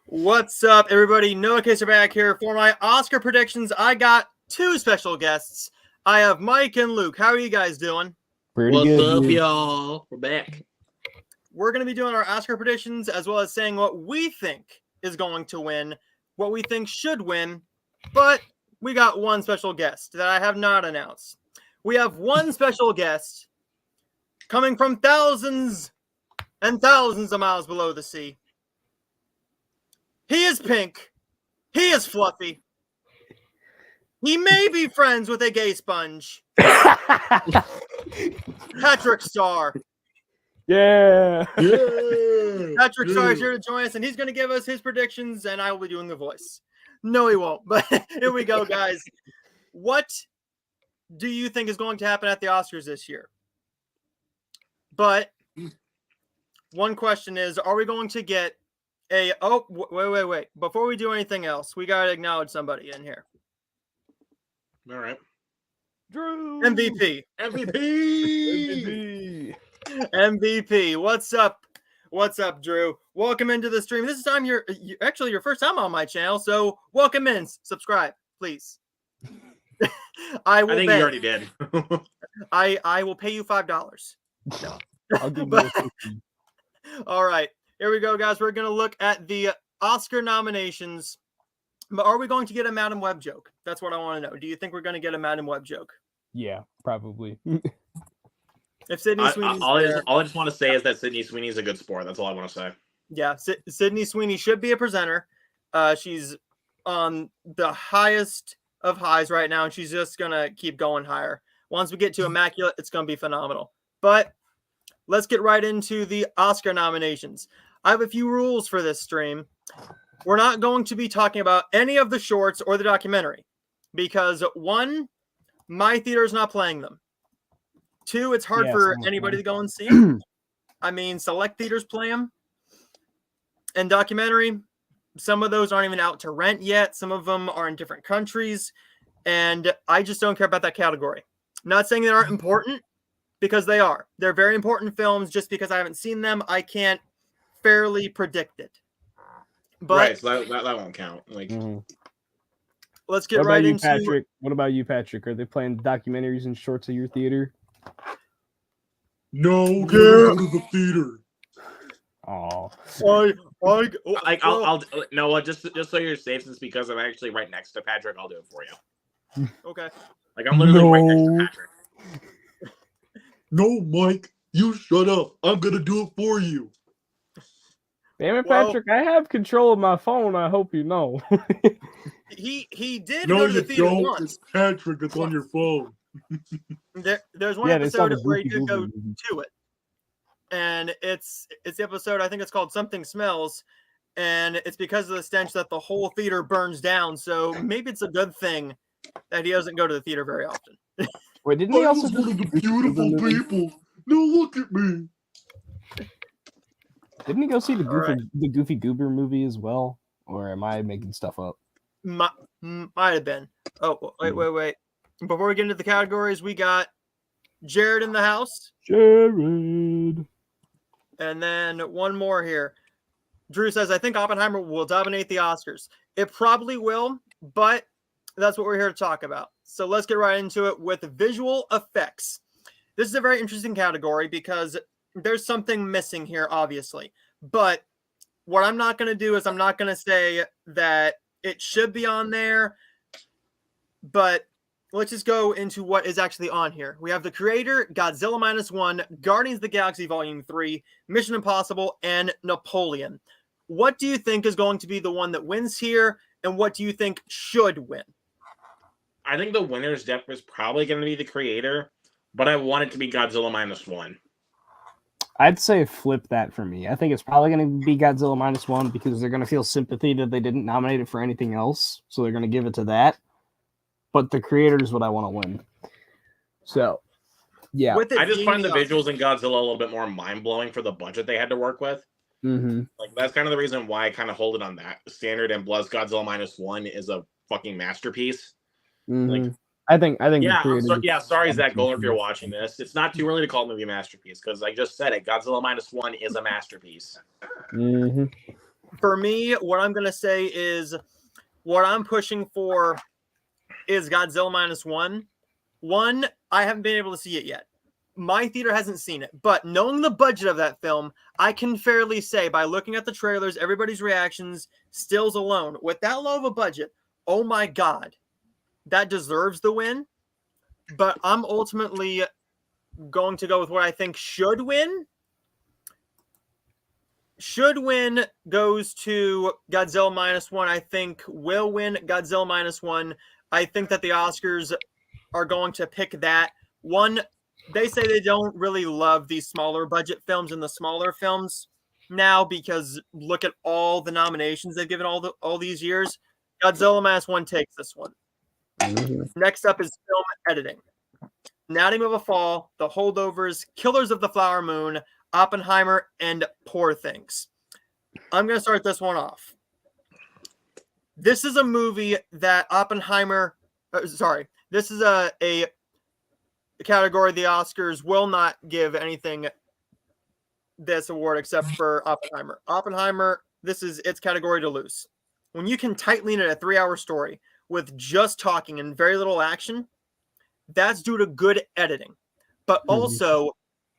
What's up, everybody? Noah Kaser back here for my Oscar predictions. I got two special guests. I have Mike and Luke. How are you guys doing? Pretty What's good, up, dude. y'all? We're back. We're going to be doing our Oscar predictions as well as saying what we think is going to win, what we think should win, but we got one special guest that I have not announced. We have one special guest coming from thousands and thousands of miles below the sea. He is pink. He is fluffy. He may be friends with a gay sponge. Patrick Starr. Yeah. Patrick Starr is here to join us, and he's going to give us his predictions, and I will be doing the voice. No, he won't, but here we go, guys. What do you think is going to happen at the Oscars this year? But one question is, are we going to get a... Oh, wait. Before we do anything else, we got to acknowledge somebody in here. All right. Drew. MVP. MVP. What's up? What's up, Drew? Welcome into the stream. This is time you're actually your first time on my channel, so welcome in. Subscribe, please. I think you already did. I will pay you $5. No. I'll give you a 50. All right, here we go, guys. We're gonna look at the Oscar nominations. But are we going to get a Madam Web joke? That's what I want to know. Do you think we're going to get a Madam Web joke? Yeah, probably. If Sydney Sweeney's all there, I just want to say is that Sydney Sweeney's a good sport. That's all I want to say. yeah, Sydney Sweeney should be a presenter. She's on the highest of highs right now, and she's just going to keep going higher. Once we get to Immaculate, it's going to be phenomenal. But let's get right into the Oscar nominations. I have a few rules for this stream. We're not going to be talking about any of the shorts or the documentary because, one, my theater is not playing them. Two, it's hard for anybody to go and see them. I mean, select theaters play them. And documentary, some of those aren't even out to rent yet. Some of them are in different countries. And I just don't care about that category. Not saying they aren't important, because they are. They're very important films. Just because I haven't seen them, I can't fairly predict it. But right, so that won't count. Like, let's get right into Patrick. What about you, Patrick? Are they playing documentaries and shorts at your theater? No, go to the theater. Oh, I'll no. What? Just so you're safe, since because I'm actually right next to Patrick, I'll do it for you. Okay. Like I'm literally right next to Patrick. No, Mike, you shut up. I'm gonna do it for you. damn it, Well, Patrick! I have control of my phone. I hope you know. He did No, go to the you theater don't. once. It's Patrick. It's on your phone. There's one Yeah, they saw episode the where you Goofy could go Goober movie. to it, and it's the episode. I think it's called Something Smells, and it's because of the stench that the whole theater burns down. So maybe it's a good thing that he doesn't go to the theater very often. Wait, didn't I he also was do one of the Goofy Goober beautiful movie? people. Now look at me. Didn't he go see the All right. Goofy Goober movie as well? Or am I making stuff up? Might have been. Oh, wait. Before we get into the categories, we got Jared in the house, Jared. and then one more here. Drew says, I think Oppenheimer will dominate the Oscars. It probably will, but that's what we're here to talk about. So let's get right into it with visual effects. This is a very interesting category because there's something missing here, obviously. But what I'm not going to do is I'm not going to say that it should be on there, but let's just go into what is actually on here. We have The Creator, Godzilla -1, Guardians of the Galaxy Volume 3, Mission Impossible, and Napoleon. What do you think is going to be the one that wins here, and what do you think should win? I think the winner's depth is probably going to be The Creator, but I want it to be Godzilla -1. I'd say flip that for me. I think it's probably going to be Godzilla -1 because they're going to feel sympathy that they didn't nominate it for anything else, so they're going to give it to that. But The Creator is what I want to win. So, yeah. With it I just being find the Oscars- visuals in Godzilla a little bit more mind-blowing for the budget they had to work with. Mm-hmm. Like that's kind of the reason why I kind of hold it on that standard. And Blood's Godzilla -1 is a fucking masterpiece. Mm-hmm. Like, I think yeah, The Creator. sorry, Zach Goldner, if you're watching this. It's not too early to call the movie a masterpiece because I just said it. Godzilla -1 is a masterpiece. Mm-hmm. For me, what I'm going to say is what I'm pushing for is Godzilla minus one. One, I haven't been able to see it yet. My theater hasn't seen it, but knowing the budget of that film, I can fairly say by looking at the trailers, everybody's reactions, stills alone, with that low of a budget, oh my God, that deserves the win. But I'm ultimately going to go with what I think should win. Should win goes to Godzilla minus one. I think will win Godzilla minus one. I think that the Oscars are going to pick that one. They say they don't really love these smaller budget films and the smaller films now because look at all the nominations they've given all these years. Godzilla minus one takes this one. Next up is film editing. Anatomy of a Fall, The Holdovers, Killers of the Flower Moon, Oppenheimer, and Poor Things. I'm going to start this one off. This is a movie that Oppenheimer, this is a category the Oscars will not give anything this award except for Oppenheimer. Oppenheimer, this is its category to lose. When you can tightly knit a 3-hour story with just talking and very little action, that's due to good editing. But also,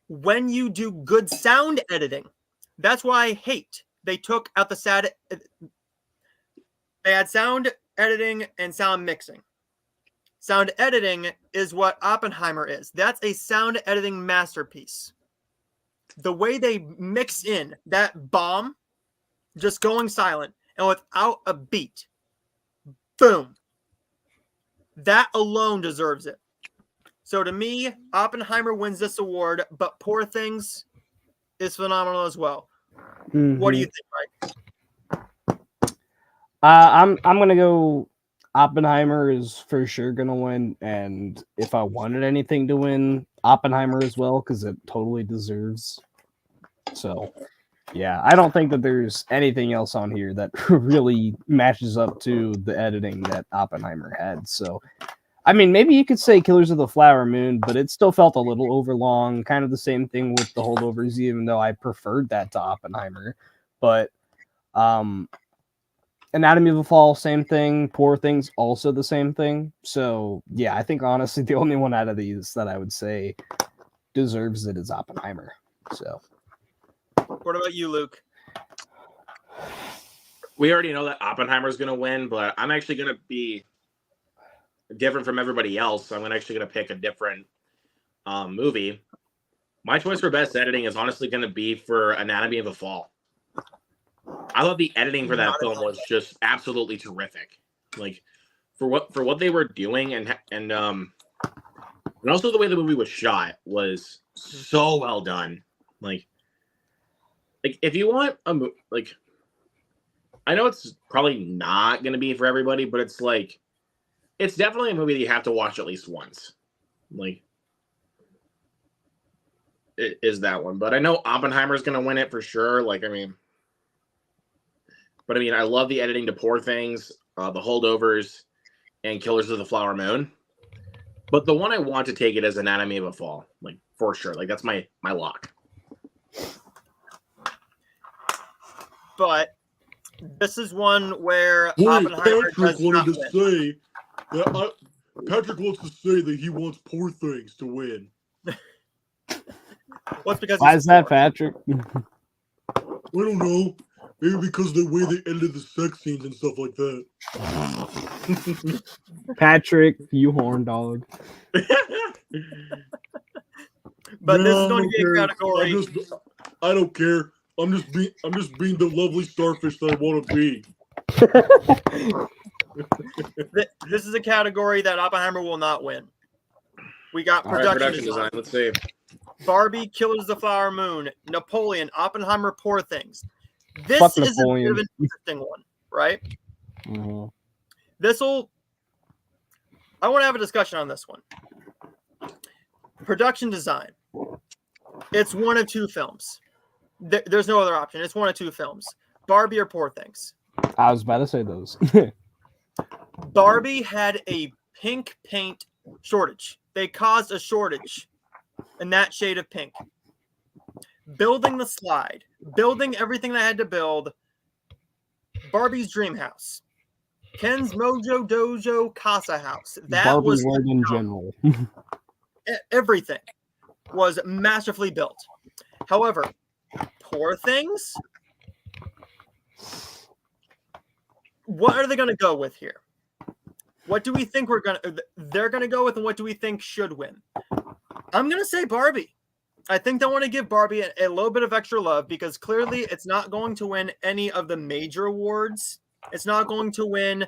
when you do good sound editing, that's why I hate they took out the sound. They had sound editing and sound mixing. Sound editing is what Oppenheimer is. That's a sound editing masterpiece. The way they mix in that bomb, just going silent and without a beat, boom. That alone deserves it. So to me, Oppenheimer wins this award, but Poor Things is phenomenal as well. What do you think, Mike? I'm gonna go. Oppenheimer is for sure gonna win, and if I wanted anything to win, Oppenheimer as well, because it totally deserves. So, yeah, I don't think that there's anything else on here that really matches up to the editing that Oppenheimer had. So, I mean, maybe you could say Killers of the Flower Moon, but it still felt a little overlong. Kind of the same thing with The Holdovers, even though I preferred that to Oppenheimer. But Anatomy of a Fall, same thing. Poor Things, also the same thing. So, yeah, I think honestly the only one out of these that I would say deserves it is Oppenheimer. So, What about you, Luke? We already know that Oppenheimer's going to win, but I'm actually going to be different from everybody else. So I'm actually going to pick a different movie. My choice for best editing is honestly going to be for Anatomy of a Fall. I thought the editing for that film was just absolutely terrific. Like for what they were doing and also the way the movie was shot was so well done. Like if you want a like, I know it's probably not going to be for everybody, but it's like it's definitely a movie that you have to watch at least once. Like it is that one, but I know Oppenheimer's going to win it for sure. But I love the editing to Poor Things, The Holdovers, and Killers of the Flower Moon. But the one I want to take it is Anatomy of a Fall, like for sure. Like that's my lock. But this is one where Wait, Oppenheimer Patrick does not wanted to win. say that Patrick wants to say that he wants Poor Things to win. What's because why he's is that, poor. Patrick? I don't know. Maybe because the way they edited the sex scenes and stuff like that. Patrick, you horn dog. But this is I going to don't be a care. category. I don't care. I'm just being the lovely starfish that I want to be. This is a category that Oppenheimer will not win. We got All right, production design. Let's see. Barbie, Killers of the Flower Moon, Napoleon, Oppenheimer, Poor Things. This Fuck is a bit Napoleon. of an interesting one, right? Mhm. I want to have a discussion on this one. Production design. It's one of two films. There's no other option. It's one of two films. Barbie or Poor Things. I was about to say those. Barbie had a pink paint shortage. They caused a shortage in that shade of pink. Building the slide, building everything they had to build, Barbie's Dream House, Ken's Mojo Dojo Casa House. That Barbie was World in general. everything was masterfully built. However, Poor Things, what are they going to go with here? What do we think they're going to go with, and what do we think should win? I'm going to say Barbie. I think they want to give Barbie a little bit of extra love because clearly it's not going to win any of the major awards. It's not going to win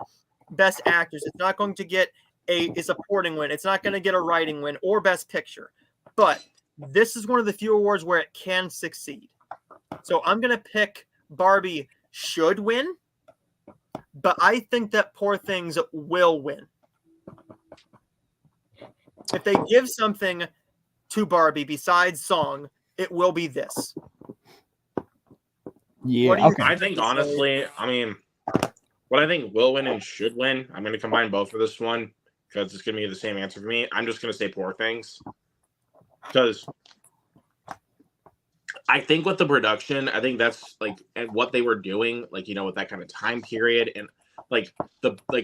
Best Actors. It's not going to get a supporting win. It's not going to get a writing win or Best Picture. But this is one of the few awards where it can succeed. So I'm going to pick Barbie should win, but I think that Poor Things will win. If they give something to Barbie besides song, it will be this. Yeah, okay. I think honestly, what I think will win and should win, I'm going to combine both for this one because it's going to be the same answer for me. I'm just going to say Poor Things because I think with the production, I think that's like and what they were doing, like with that kind of time period and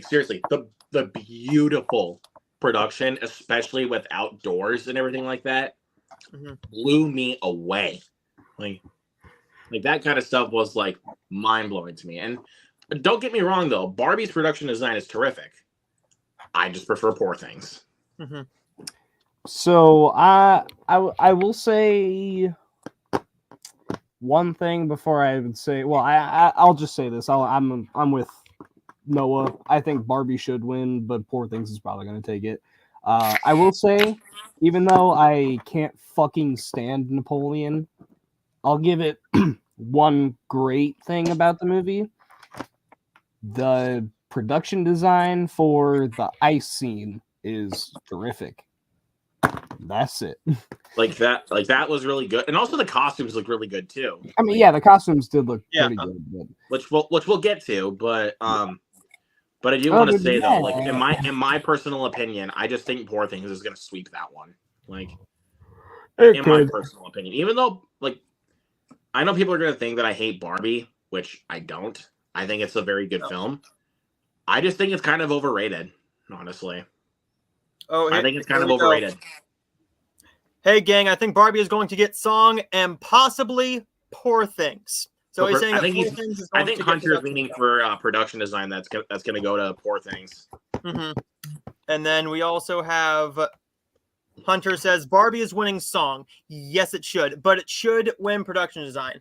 seriously the beautiful production, especially with outdoors and everything like that, blew me away. Like that kind of stuff was like mind blowing to me. And don't get me wrong though, Barbie's production design is terrific. I just prefer Poor Things. So I will say one thing before I would say. Well, I'll just say this. I'm with Noah. I think Barbie should win, but Poor Things is probably going to take it. I will say, even though I can't fucking stand Napoleon, I'll give it one great thing about the movie. The production design for the ice scene is terrific. That's it. Like that was really good, and also the costumes look really good too. I mean, yeah, the costumes did look pretty good, which we'll get to, but I do want to say though, like in my personal opinion, I just think Poor Things is going to sweep that one. Like in my personal opinion, even though like I know people are going to think that I hate Barbie, which I don't. I think it's a very good film. I just think it's kind of overrated, honestly. I think it's kind of overrated. Hey, gang, I think Barbie is going to get song and possibly Poor Things. So he's saying I think Hunter's leaning for production design that's going to go to Poor Things. And then we also have Hunter says Barbie is winning song. Yes, it should, but it should win production design.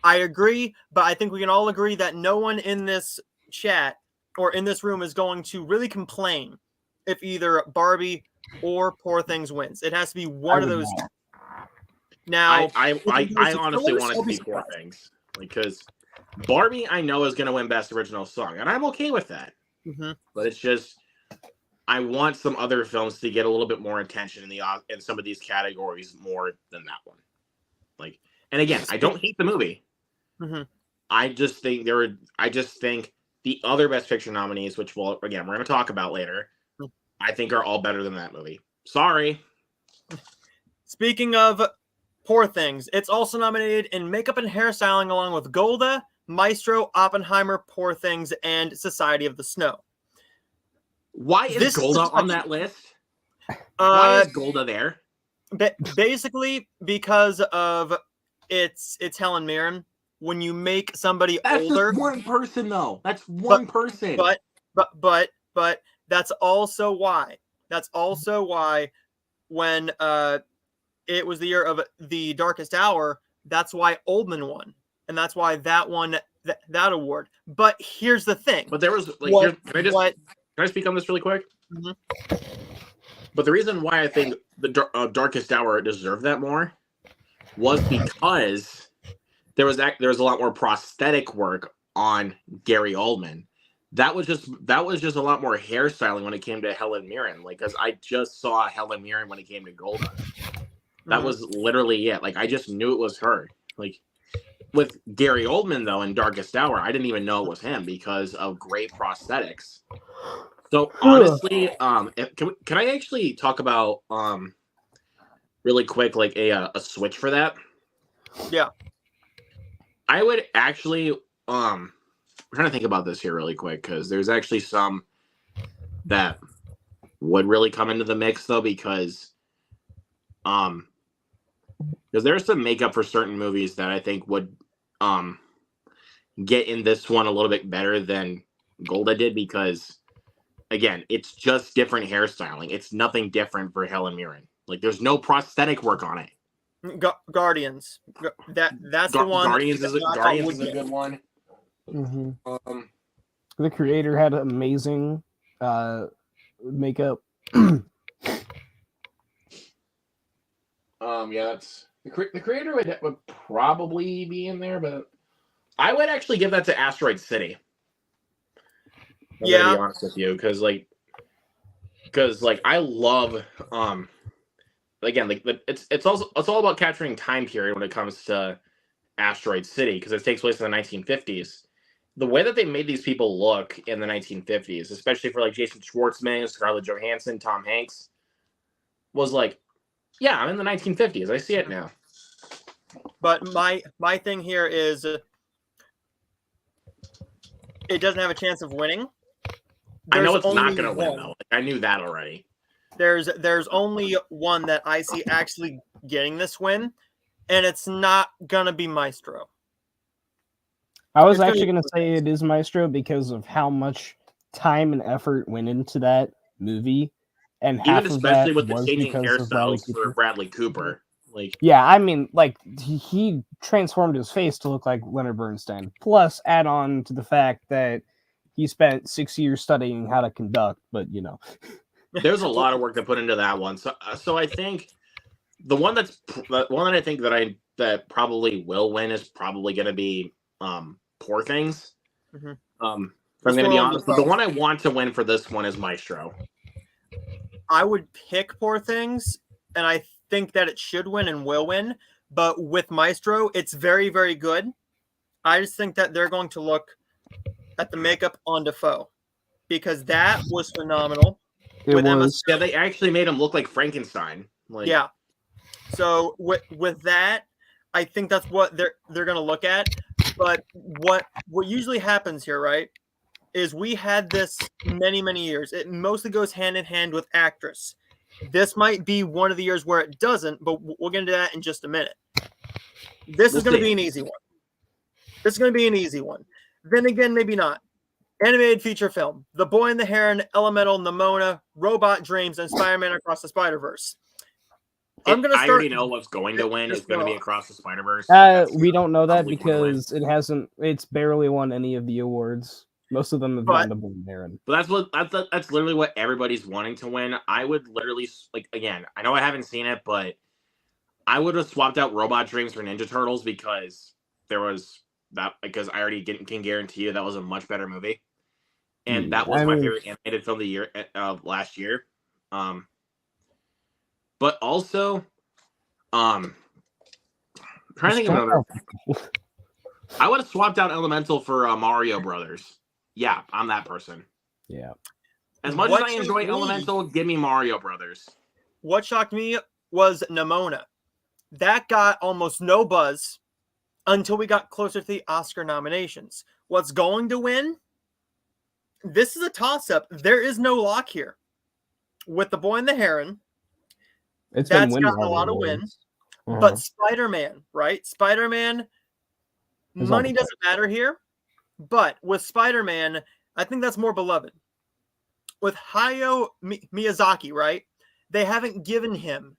I agree, but I think we can all agree that no one in this chat or in this room is going to really complain if either Barbie or Poor Things wins. It has to be one of those two. Now, I honestly want it to be Poor Things because Barbie I know is going to win Best Original Song, and I'm okay with that. But it's just I want some other films to get a little bit more attention in some of these categories more than that one. Like, and again, I don't hate the movie. I just think the other Best Picture nominees, which we're going to talk about later, I think are all better than that movie. Sorry. Speaking of Poor Things, it's also nominated in makeup and hairstyling along with Golda, Maestro, Oppenheimer, Poor Things, and Society of the Snow. Why is Golda on that list? Why is Golda there? Basically, because of it's Helen Mirren. When you make somebody older, just one person though. That's one person. But that's also why. That's also why when it was the year of The Darkest Hour, that's why Oldman won. And that's why that won that award. But here's the thing. But there was like can I speak on this really quick? But the reason why I think the Darkest Hour deserved that more was because there was a lot more prosthetic work on Gary Oldman. That was just a lot more hairstyling when it came to Helen Mirren. Like, because I just saw Helen Mirren when it came to Golda. That was literally it. Like, I just knew it was her. Like, with Gary Oldman though in Darkest Hour, I didn't even know it was him because of great prosthetics. So honestly, can I actually talk about really quick like a switch for that? Yeah. I would actually trying to think about this here really quick because there's actually some that would really come into the mix though because there's some makeup for certain movies that I think would get in this one a little bit better than Golda did because again, it's just different hairstyling. It's nothing different for Helen Mirren. Like there's no prosthetic work on it. Guardians. That's the one. Guardians is a good one. Mm-hmm. The creator had amazing makeup. Yeah, that's the creator would probably be in there, but I would actually give that to Asteroid City. I'm gonna be honest with you, because I love again it's all about capturing time period when it comes to Asteroid City because it takes place in the 1950s. The way that they made these people look in the 1950s, especially for like Jason Schwartzman, Scarlett Johansson, Tom Hanks, was like, yeah, I'm in the 1950s. I see it now. But my thing here is it doesn't have a chance of winning. I know it's not going to win, though. Like, I knew that already. There's only one that I see actually getting this win, and it's not going to be Maestro. I was actually going to say it is Maestro because of how much time and effort went into that movie. And half even of especially that with the was changing because hairstyles for Bradley Cooper. Like, yeah, I mean, like he transformed his face to look like Leonard Bernstein. Plus, add on to the fact that he spent 6 years studying how to conduct. But you know, there's a lot of work to put into that one. So I think the one that I think that probably will win is probably going to be Poor Things. Mm-hmm. If I'm going to be honest, but the one I want to win for this one is Maestro. I would pick Poor Things, and I think that it should win and will win. But with Maestro, it's very, very good. I just think that they're going to look at the makeup on Defoe because that was phenomenal. It was. Yeah, they actually made him look like Frankenstein. Like, yeah. So with that, I think that's what they're going to look at. But what usually happens here, right, is we had this many years. It mostly goes hand in hand with actress. This might be one of the years where it doesn't, but we'll get into that in just a minute. This is going to be an easy one. Then again, maybe not. Animated feature film: The Boy and the Heron, Elemental, Nimona, Robot Dreams, and Spider-Man Across the Spider-Verse. I already know what's going to win. It's going to be Across the Spider-Verse. We don't know that because it hasn't. It's barely won any of the awards. Most of them have gone to Boy and the Heron. But that's literally what everybody's wanting to win. I would literally again. I know I haven't seen it, but I would have swapped out Robot Dreams for Ninja Turtles because I already can guarantee you that was a much better movie, and that was my favorite animated film of the year last year. But also, trying to think of another. I would have swapped out Elemental for Mario Brothers. Yeah, I'm that person. Yeah. As much as I enjoy Elemental, give me Mario Brothers. What shocked me was Nimona. That got almost no buzz until we got closer to the Oscar nominations. What's going to win? This is a toss-up. There is no lock here. With The Boy and the Heron, that's gotten a lot of wins. But Spider-Man, right? Spider-Man, money doesn't matter here. But with Spider-Man, I think that's more beloved. With Hayao Miyazaki, right? They haven't given him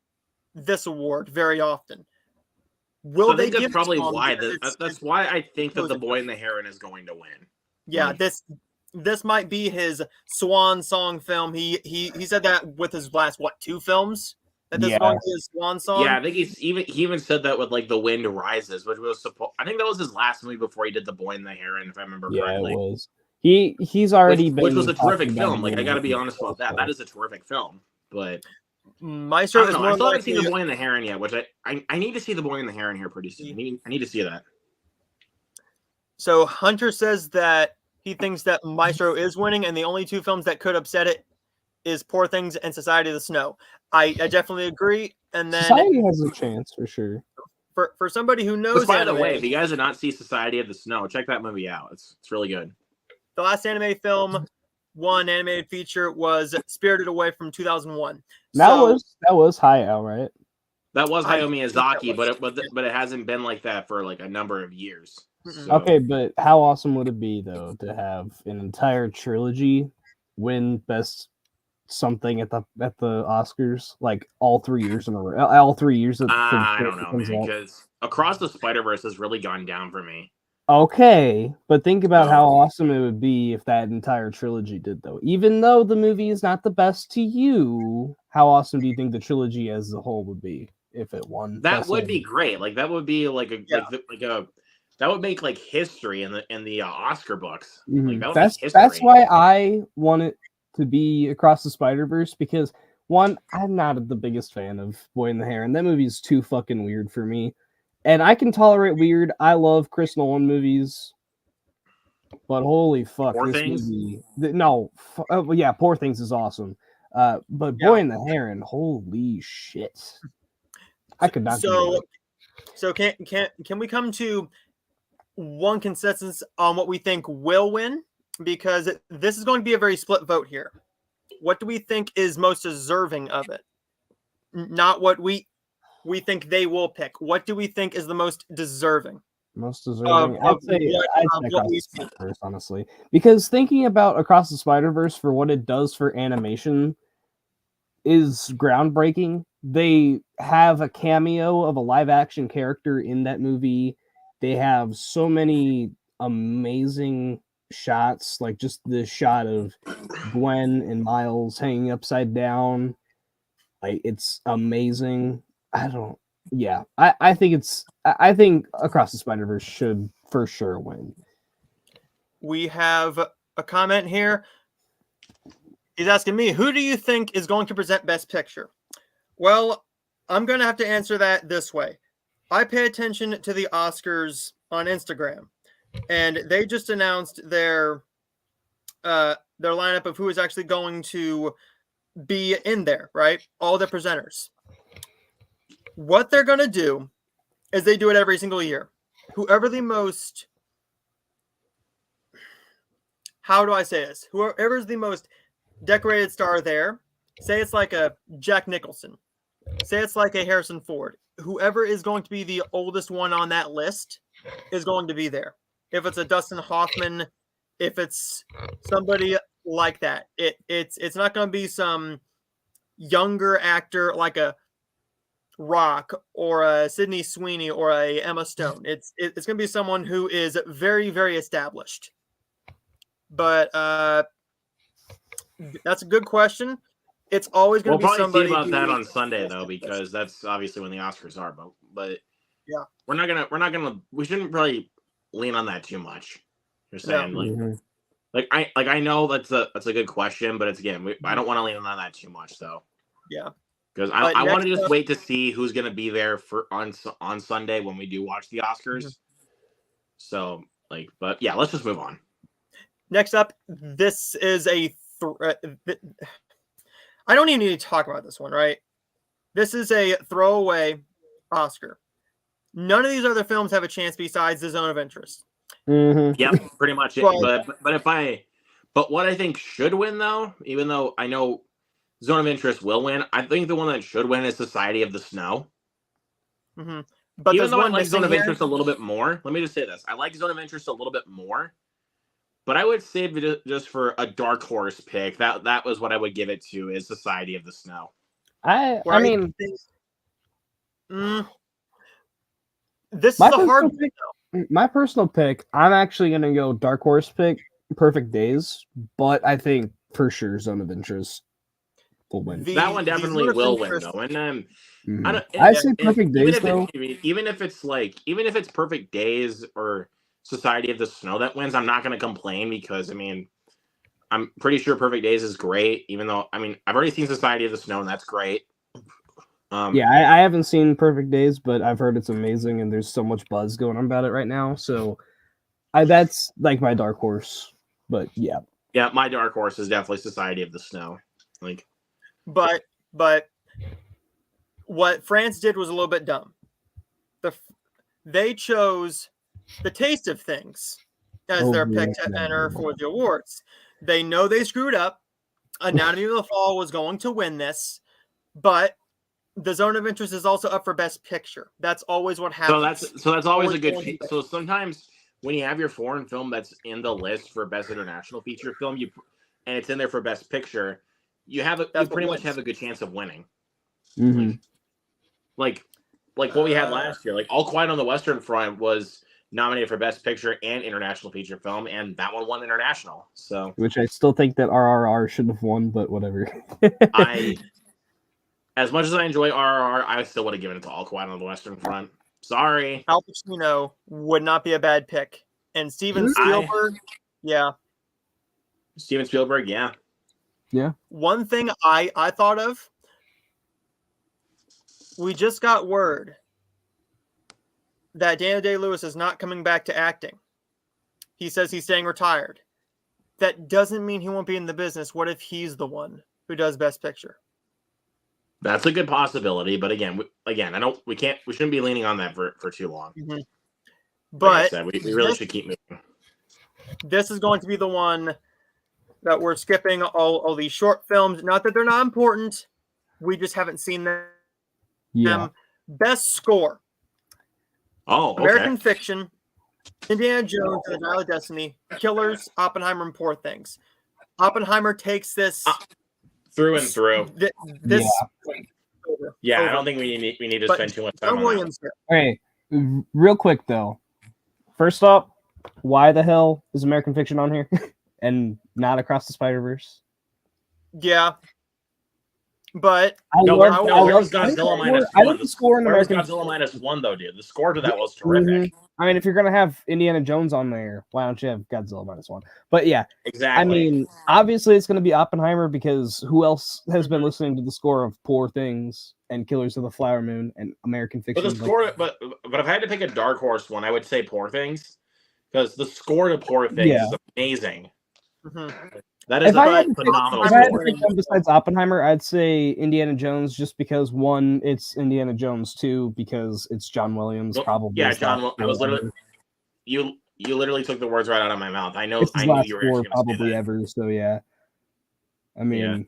this award very often. Will they give probably why that's why I think that The Boy and the Heron is going to win. Yeah, this might be his swan song film. He said that with his last 2 films. That this one is swan song. Yeah, I think he even said that with like The Wind Rises, which was I think that was his last movie before he did The Boy and the Heron, if I remember correctly. Yeah, it was. He's already which was a terrific film. Like I got to be honest about that. That is a terrific film. But Maestro I still haven't seen The Boy and the Heron yet, which I need to see The Boy and the Heron here pretty soon. I need to see that. So Hunter says that he thinks that Maestro is winning, and the only 2 films that could upset it is Poor Things and Society of the Snow. I definitely agree. And then Society has a chance for sure. For somebody who knows, by the way, if you guys did not see Society of the Snow, check that movie out. It's really good. The last anime film, one animated feature, was Spirited Away from 2001. That So was Hayao, right? That was I Hayao think that Miyazaki, was- but it hasn't been like that for like a number of years. Mm-mm. So, Okay, but how awesome would it be though to have an entire trilogy win best something at the Oscars, like all 3 years in a row, all 3 years that I the don't know, comes man, out. because Across the Spider-Verse has really gone down for me. Okay, but think about how So- awesome it would be if that entire trilogy did, though. Even though the movie is not the best to you, how awesome do you think the trilogy as a whole would be if it won? That Best would be Animated? great. Like that would be like Yeah. that would make like history in the Oscar books. Mhm. Like that would make That's history. why I want it to be Across the Spider-Verse, because one, I'm not the biggest fan of Boy in the Heron. That movie is too fucking weird for me, and I can tolerate weird. I love Chris Nolan movies, but holy fuck, Poor this Things? movie. No, well, yeah, Poor Things is awesome. But Yeah. Boy in the Heron, holy shit, I could not. do So can we come to one consensus on what we think will win? Because this is going to be a very split vote here. What do we think is most deserving of it? Not what we think they will pick. What do we think is the most deserving? Most deserving. I'd say what Across we the see. Spider-Verse, honestly, because thinking about Across the Spider-Verse for what it does for animation is groundbreaking. They have a cameo of a live-action character in that movie. They have so many amazing shots, like just the shot of Gwen and Miles hanging upside down. Like it's amazing. I think Across the Spider-Verse should for sure win. We have a comment here. He's asking me, who do you think is going to present Best Picture? Well, I'm going to have to answer that this way. I pay attention to the Oscars on Instagram, and they just announced their lineup of who is actually going to be in there, right? All the presenters. What they're going to do is they do it every single year. Whoever the most, how do I say this? Whoever's the most decorated star there, say it's like a Jack Nicholson, say it's like a Harrison Ford. Whoever is going to be the oldest one on that list is going to be there. If it's a Dustin Hoffman, if it's somebody like that, it's not going to be some younger actor like a Rock or a Sydney Sweeney or a Emma Stone. It's going to be someone who is very, very established. But that's a good question. It's always going We'll to be probably somebody see about that who- on Sunday though, because that's obviously when the Oscars are. But Yeah. we shouldn't really lean on that too much. You're saying Mhm. I know that's a good question, but it's again I don't want to lean on that too much though. Yeah. Because But I want to next just up- wait to see who's going to be there for on Sunday when we do watch the Oscars. Mhm. So but yeah, let's just move on. Next up, this is I don't even need to talk about this one, right? This is a throwaway Oscar. None of these other films have a chance besides The Zone of Interest. Mhm. Yep, pretty much it. But what I think should win though, even though I know Zone of Interest will win, I think the one that should win is Society of the Snow. Mm-hmm. But Even there's though I one like Zone missing of here. Interest a little bit more, let me just say this: I like Zone of Interest a little bit more, but I would save it just for a dark horse pick. That was what I would give it to is Society of the Snow. I mean, this is my a hard personal pick, my personal pick, I'm actually gonna go dark horse pick Perfect Days, but I think for sure Zone of Interest will win. That one definitely Zone of will win Interest- though, and Mhm. I don't. I say Perfect Days though. Even if it's Perfect Days or Society of the Snow that wins, I'm not going to complain because I'm pretty sure Perfect Days is great. Even though I've already seen Society of the Snow and that's great. Yeah, I haven't seen Perfect Days, but I've heard it's amazing, and there's so much buzz going on about it right now. So, that's like my dark horse. But yeah, my dark horse is definitely Society of the Snow. But what France did was a little bit dumb. They chose The Taste of Things as their pick yeah. to enter for the awards. They know they screwed up. Anatomy of the Fall was going to win this, but the Zone of Interest is also up for Best Picture. That's always what happens. So that's always a good. going to So sometimes when you have your foreign film that's in the list for Best International Feature Film, and it's in there for Best Picture, you pretty much have a good chance of winning. Mhm. Like what we had last year. Like All Quiet on the Western Front was nominated for Best Picture and International Feature Film, and that one won international. So, Which I still think that RRR should have won, but whatever. As much as I enjoy RRR, I still would have given it to All Quiet on the Western Front. Sorry. Al Pacino would not be a bad pick. And Steven Spielberg, Steven Spielberg, yeah. One thing I thought of, we just got word that Daniel Day-Lewis is not coming back to acting. He says he's staying retired. That doesn't mean he won't be in the business. What if he's the one who does Best Picture? That's a good possibility, but again, we shouldn't be leaning on that for too long. Mm-hmm. Like But I said, we really should keep moving. This is going to be the one that we're skipping all these short films. Not that they're not important. We just haven't seen them. Yeah. Best score. Oh, okay. American Fiction, Indiana Jones and the Dial of Destiny, Killers, Oppenheimer, and Poor Things. Oppenheimer takes this through and through. This Yeah, over. I don't think we need to But spend too much time John on Williams here. Okay, real quick though. First up, why the hell is American Fiction on here and not Across the Spider-Verse? Yeah. But where was Godzilla minus I one? think the score in Where was American Godzilla minus one though, dude? The score to that was terrific. I mean, if you're gonna have Indiana Jones on there, why don't you have Godzilla minus one? But yeah, Exactly. I mean, obviously it's gonna be Oppenheimer because who else has been listening to the score of Poor Things and Killers of the Flower Moon and American Fiction? But the score, but if I had to pick a dark horse one, I would say Poor Things, because the score to Poor Things is amazing. Mm-hmm. That is a phenomenal score. If I had to pick one besides Oppenheimer, I'd say Indiana Jones, just because one, it's Indiana Jones, two, because it's John Williams, probably. Yeah, John. I was literally you literally took the words right out of my mouth. I knew you were score actually probably ever. So yeah, I mean,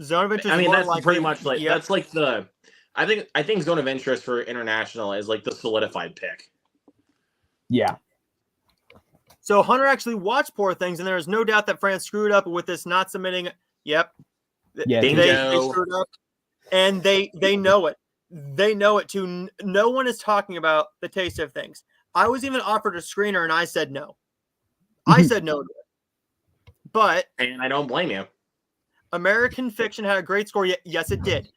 Zone of Interest. I mean, that's pretty much like that's like the. I think Zone of Interest for international is like the solidified pick. Yeah. So Hunter actually watched Poor Things, and there is no doubt that France screwed up with this not submitting. Yep. Yeah. They screwed up, and they know it. They know it too. No one is talking about the taste of things. I was even offered a screener, and I said no. I said no to it. But and I don't blame you. American Fiction had a great score. Yes, it did.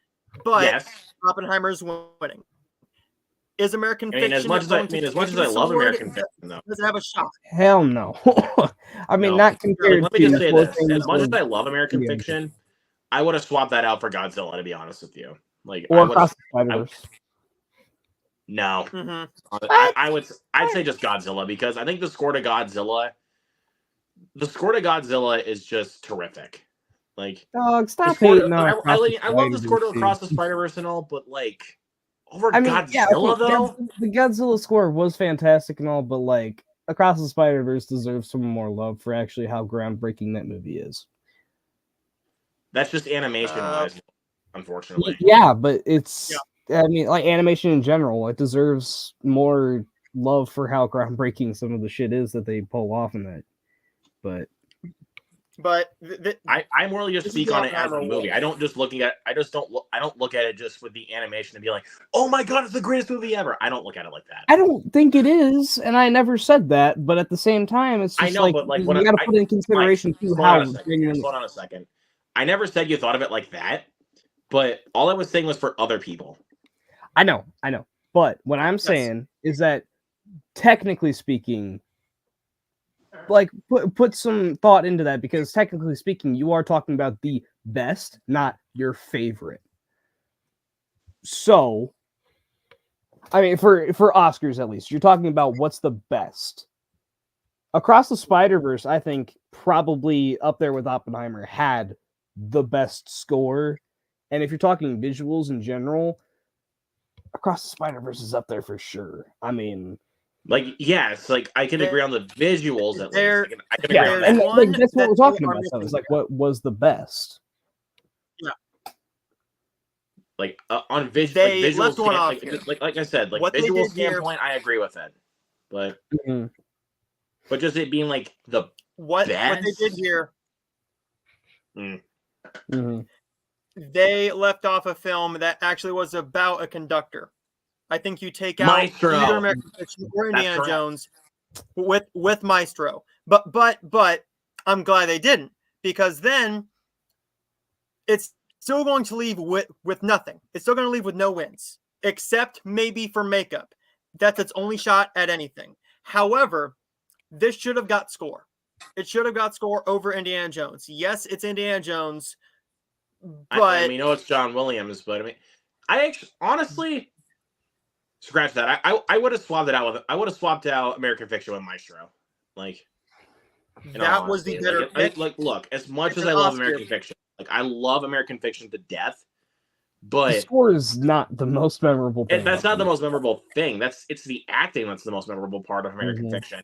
But Oppenheimer's winning. Is American Fiction? As much as I love American Fiction, though, does it have a shot? Hell no. I mean, not compared. Let me just say this: as much as I love American Fiction, I would have swapped that out for Godzilla. To be honest with you, Across the Spider-Verse. No, I'd say just Godzilla, because I think the score to Godzilla is just terrific. Like, dog, stop hating. I love the score to Across the Spider-Verse and all, but like Godzilla though, the Godzilla score was fantastic and all, but like Across the Spider-Verse deserves some more love for actually how groundbreaking that movie is. That's just animation-wise, unfortunately. Yeah, but it's. I mean, like animation in general, it deserves more love for how groundbreaking some of the shit is that they pull off in that. But I more just speak on it as a movie. I don't look at it just with the animation and be like, oh my god, it's the greatest movie ever. I don't look at it like that. I don't think it is, and I never said that. But at the same time, it's just but like you got to put in consideration too how. Hold on a second. I never said you thought of it like that, but all I was saying was for other people. I know. But what I'm saying is that technically speaking, like put some thought into that, because technically speaking, you are talking about the best, not your favorite. So, I mean, for Oscars at least, you're talking about what's the best. Across the Spider-Verse, I think probably up there with Oppenheimer had the best score, and if you're talking visuals in general, Across the Spider-Verse is up there for sure. I mean, Like, yes, like I can agree on the visuals at least. There- I can agree Yeah, on and that. one that's what that we're talking they are about. Though, is missing like what was the best? Like on They visual left one off like, here. like I said, like What they visual did here- standpoint, I agree with it. But Mhm. just it being like the What they did best? here, Mhm. they left off a film that actually was about a conductor. I think you take out Maestro. either American Fiction or That's Indiana correct. Jones with Maestro. But I'm glad they didn't, because then it's still going to leave with nothing. It's still going to leave with no wins, except maybe for makeup. That's its only shot at anything. However, this should have got score. It should have got score over Indiana Jones. Yes, it's Indiana Jones, but I mean, it's John Williams, but I mean, I actually honestly scratch that. I would have swapped it out with. I would have swapped out American Fiction with Maestro. Like that was the better pick. like look, as much It's as an I love Oscar. American Fiction, like I love American Fiction to death, The but score is not the most memorable thing. that's about not the it. most memorable thing. It's the acting that's the most memorable part of American Mhm. Fiction.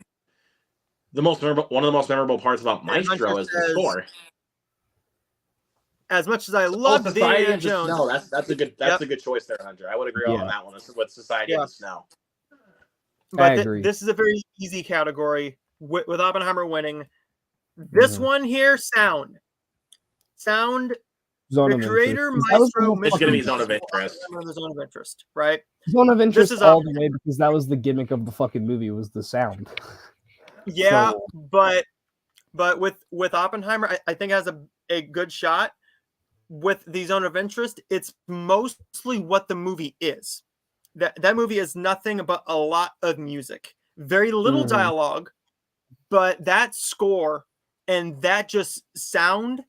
One of the most memorable parts about And Maestro Hunter is the says, score. As much as I love Society Indiana of the Jones, Snow. That's a good Yep. a good choice there, Hunter. I would agree Yeah. on that one. This is what Society of the Snow. but agree. this is a very easy category with Oppenheimer winning. This Mhm. one here, sound. Zone The of creator, interest. 'Cause that was the Maestro, whole It's gonna be fucking- Zone of Interest. The zone of interest, right? Zone of interest is all the way, because that was the gimmick of the fucking movie, was the sound. Yeah, So- but with Oppenheimer, I think has a good shot. With the zone of interest, it's mostly what the movie is. That movie is nothing but a lot of music, very little Mhm. dialogue, but that score and that just sound,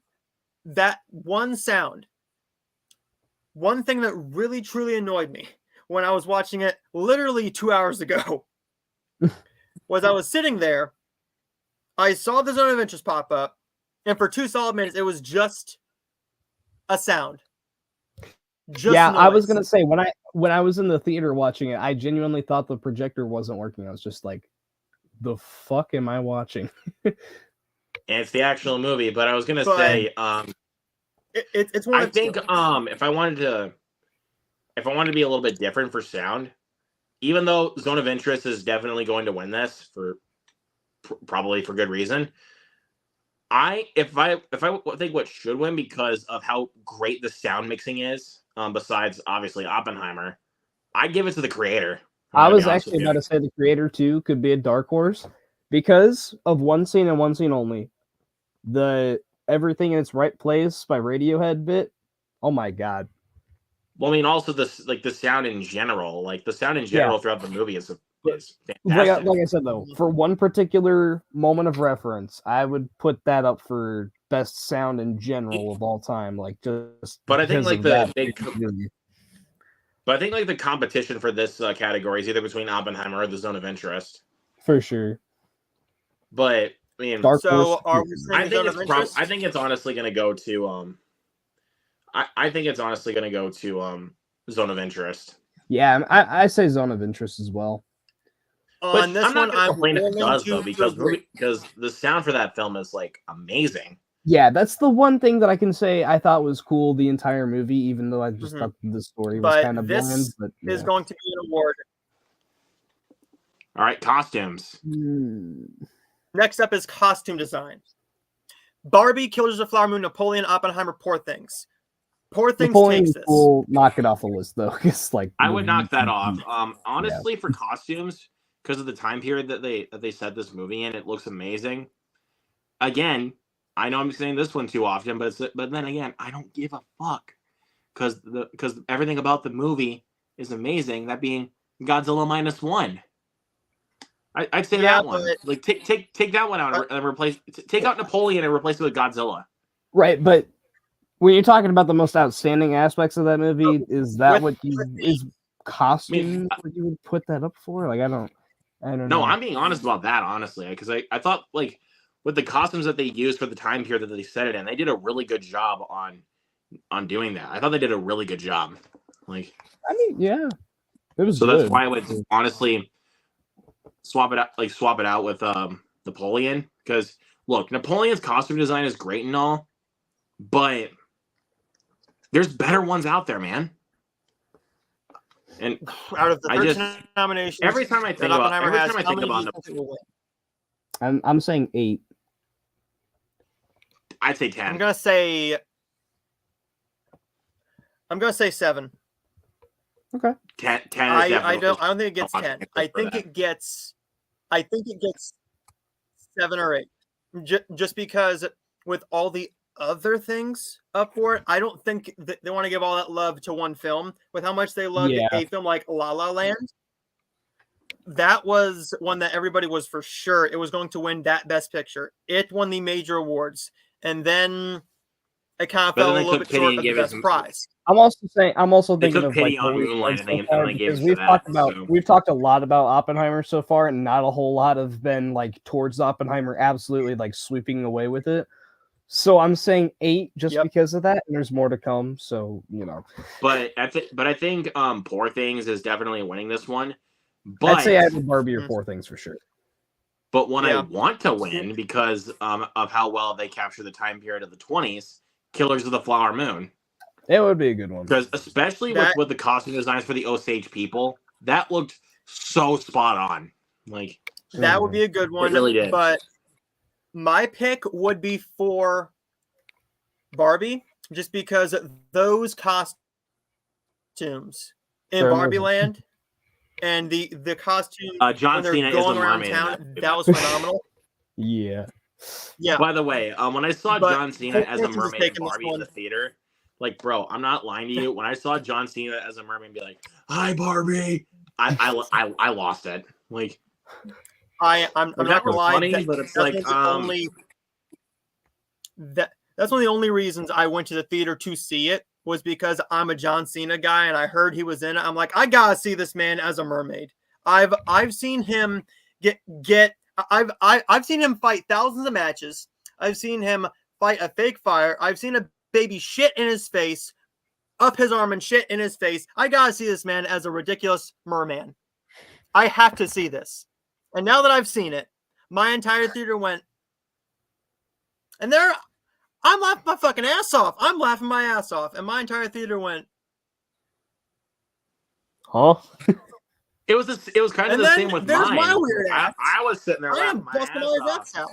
that one sound. One thing that really truly annoyed me when I was watching it literally 2 hours ago was I was sitting there, I saw the zone of interest pop up, and for 2 solid minutes, it was just a sound. Just yeah, I was noise. gonna say when I was in the theater watching it, I genuinely thought the projector wasn't working. I was just like, "The fuck am I watching?" And it's the actual movie, but I was gonna But- say, It's one I of think two. if I wanted to be a little bit different for sound, even though Zone of Interest is definitely going to win this for probably for good reason. If I think what should win because of how great the sound mixing is, besides obviously Oppenheimer, I'd give it to the creator. I was actually about to say the creator too could be a dark horse because of one scene and one scene only. The Everything in Its Right Place by Radiohead bit. Oh my god. Well, I mean, also the sound in general, throughout the movie is fantastic. Like I said though, for one particular moment of reference, I would put that up for best sound in general of all time. Like just. But I think because like of the that big. movie. But I think like the competition for this category is either between Oppenheimer or the Zone of Interest. For sure. But I mean, Dark So Horse. are we saying zone of interest? I think it's honestly going to go to I think it's honestly going to go to Zone of Interest. Yeah, I say Zone of Interest as well. On this I'm not one, going to I'm complain if it willing does to though, agree. because the sound for that film is like amazing. Yeah, that's the one thing that I can say I thought was cool the entire movie, even though I just Mhm. thought the story was But kind of this bland. But is yeah. going to be an award. All right, costumes. Next up is costume design. Barbie, Killers of the Flower Moon, Napoleon, Oppenheimer, Poor Things. Poor Things Napoleon takes this. will knock it off the list though. It's like I would knock that off. Honestly, for costumes, because of the time period that they set this movie in, it looks amazing. Again, I know I'm saying this one too often, but then again, I don't give a fuck because everything about the movie is amazing. That being Godzilla -1. I'd say Yeah, that one. Like take that one out and replace. Take out Napoleon and replace it with Godzilla. Right, but when you're talking about the most outstanding aspects of that movie, is that what you is costume? What you would put that up for? Like I don't know. No, I'm being honest about that, honestly, because I thought like with the costumes that they used for the time period that they set it in, they did a really good job on doing that. I thought they did a really good job. Like, I mean, yeah, it was. So good. that's why I would honestly swap it out with Napoleon, because look, Napoleon's costume design is great and all, but there's better ones out there, man. And Out of the I 13 just nominations, every time I think about how many do you think it will win? I'm saying 8. I'd say 10. I'm gonna say 7. Okay. 10 is I definitely. don't think it gets 10. I think it gets 7 or 8. Just because with all the other things up for it, I don't think that they want to give all that love to one film. With how much they loved Yeah. a film like La La Land, that was one that everybody was for sure it was going to win that Best Picture. It won the major awards, and then it kind of But fell then a they little took bit pity short and of the gave it Best some- Prize. I'm also They thinking took of pity like on what we've Moonlight, done and they so far, gave because it to we've that, talked about so. we've talked a lot about Oppenheimer so far, and not a whole lot have been like towards Oppenheimer absolutely like sweeping away with it. So I'm saying 8 just Yep. because of that, and there's more to come. So But I think Poor Things is definitely winning this one. But I'd say either Barbie or Poor Things for sure. But one I Yeah. want to win because of how well they capture the time period of the 20s, Killers of the Flower Moon. It would be a good one. Because especially with the costume designs for the Osage people, that looked so spot on. Like That would be a good one. It really did. But my pick would be for Barbie, just because those costumes in They're Barbie amazing. Land and the costume John when they're Cena is going the around mermaid in town, that movie. that was phenomenal. Yeah. Yeah. By the way, when I saw But John Cena as a Poor Things is mermaid in taking this Barbie in one. the theater, like, bro, I'm not lying to you. When I saw John Cena as a mermaid be like, "Hi, Barbie," I lost it. Like, I'm that not gonna was lie. funny, but it's like, that's one of the only reasons I went to the theater to see it, was because I'm a John Cena guy and I heard he was in it. I'm like, I gotta see this man as a mermaid. I've seen him I've seen him fight thousands of matches. I've seen him fight a fake fire. I've seen a baby shit in his face, up his arm and shit in his face. I gotta see this man as a ridiculous merman. I have to see this. And now that I've seen it, my entire theater went, and I'm laughing my fucking ass off. I'm laughing my ass off. And my entire theater went, Huh? it was kind of and the then same with there's mine. my weird ass. I was sitting there I laughing am my busting ass my off. ass out.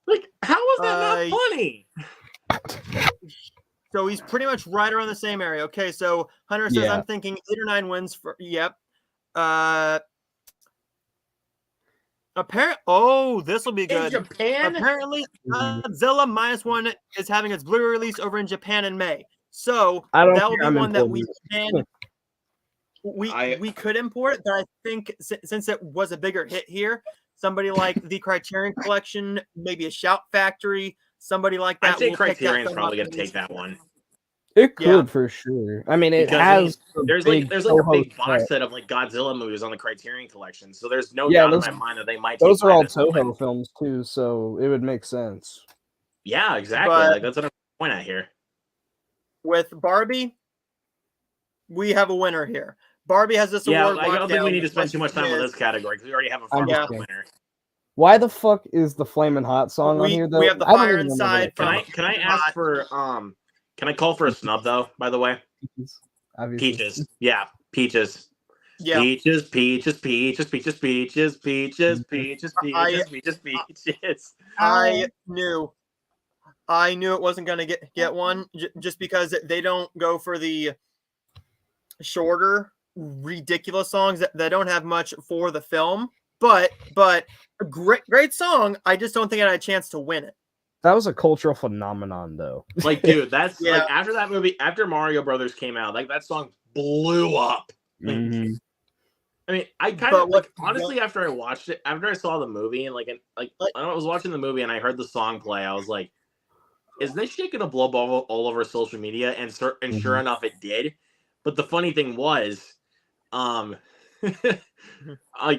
Like, how was that not funny? So he's pretty much right around the same area. Okay, so Hunter says, Yeah. I'm thinking 8 or 9 wins for, yep. This will be In good. Japan, Apparently, Godzilla -1 is having its Blu-ray release over in Japan in May. So I don't that will care, be I'm one that we importing can we could import it, but I think since it was a bigger hit here, somebody like the Criterion Collection, maybe a Shout Factory, somebody like that. I'd say will pick that Criterion's film probably up going to take that one. It could Yeah. for sure. I mean, it Because has there's like a big box set of like Godzilla movies on the Criterion Collection, so there's no doubt in my mind that they might. Those are all this one. Toho films too, so it would make sense. Yeah, exactly. But- like that's what I'm pointing at here. With Barbie, we have a winner here. Barbie has this Yeah, award. I don't locked think we down, need to spend too much time on is- this category because we already have a far Yeah. winner. Why the fuck is the Flamin' Hot song on here though? We have the I don't Fire even remember Inside that Can I ask for Can I call for a snub though? By the way, Peaches, obviously. Peaches. Yeah, Peaches. Yeah. Peaches, peaches, peaches, peaches, peaches, peaches, peaches, peaches, peaches. I knew it wasn't going to get one just because they don't go for the shorter, ridiculous songs that don't have much for the film. But a great song. I just don't think it had a chance to win it. That was a cultural phenomenon, though. Like, dude, that's Yeah. like after that movie, after Mario Brothers came out, like that song blew up. Like, Mhm. I mean, I kind But of what- like honestly after I watched it, after I saw the movie and I was watching the movie and I heard the song play, I was like, "Is this shit gonna blow up all over social media?" And sure enough, it did. But the funny thing was, like,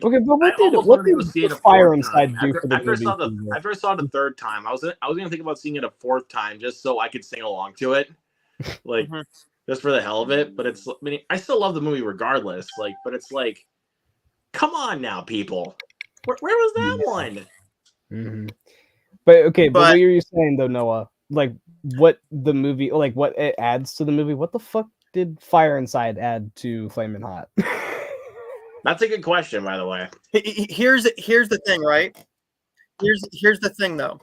Okay, but I almost what wanted to did see it the a Fire fourth Inside time. do for the After I saw movie? after I saw it the third time, I was gonna think about seeing it a fourth time just so I could sing along to it, like just for the hell of it. But I mean, I still love the movie regardless. Like, but it's like Come on now, people. Where was that one? Mm-hmm. But okay, but But- what you're saying though, Noah, like what the movie, like what it adds to the movie, what the fuck did Fire Inside add to Flamin' Hot? That's a good question, by the way. Here's the thing, right? Here's the thing though.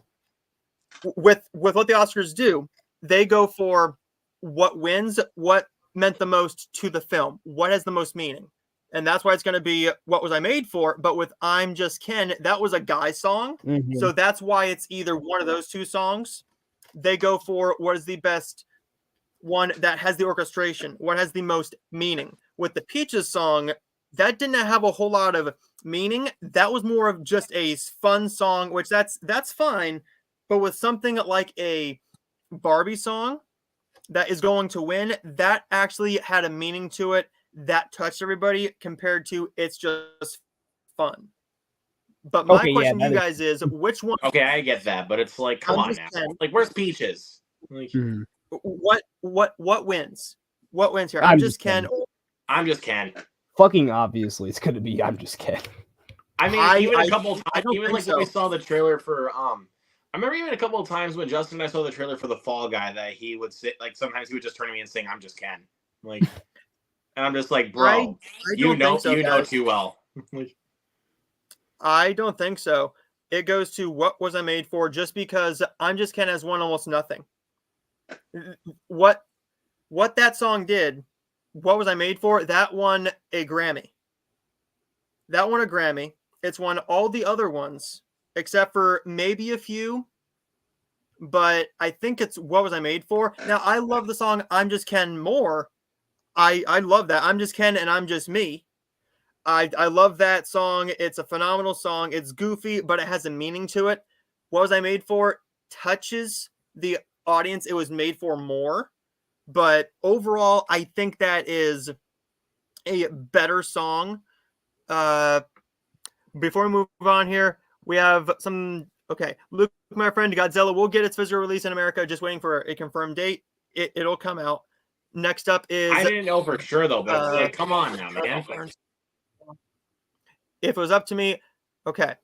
With what the Oscars do, they go for what wins, what meant the most to the film, what has the most meaning. And that's why it's going to be What Was I Made For? But with I'm Just Ken, that was a guy song. Mhm. So that's why it's either one of those two songs. They go for what is the best one that has the orchestration, what has the most meaning. With the Peaches song, that didn't have a whole lot of meaning. That was more of just a fun song, which that's fine. But with something like a Barbie song that is going to win, that actually had a meaning to it that touched everybody compared to it's just fun. But my Okay, yeah, question to you that guys is which one Okay, I get that, but it's like, come I'm on just now. saying. Like, where's Peaches? Like, Mhm. what wins? What wins here? I'm I'm Just just Ken. I'm just Ken. Fucking obviously, it's gonna be I'm Just Ken. I mean, I- even I- a couple I times, don't even think like when we so. saw the trailer for I remember even a couple of times when Justin and I saw the trailer for the Fall Guy that he would sit like sometimes he would just turn to me and sing I'm just Ken. Like and I'm just like, bro, I you don't know think so, you know guys. too well. Like, I don't think so. It goes to What Was I Made For? Just because I'm Just Ken has won almost nothing. What that song did, What Was I Made For? That won a Grammy. That won a Grammy. It's won all the other ones except for maybe a few, but I think it's What Was I Made For? Now I love the song I'm Just Ken more. I love that. I'm Just Ken and I'm Just Me. I love that song. It's a phenomenal song. It's goofy, but it has a meaning to it. What Was I Made For? Touches the audience it was made for more. But overall, I think that is a better song. Before we move on here, we have some. Okay, Luke, my friend, Godzilla will get its physical release in America. Just waiting for a confirmed date. It'll come out. Next up is. I didn't know for sure though, but it's like, come on now, man. If it was up to me, okay.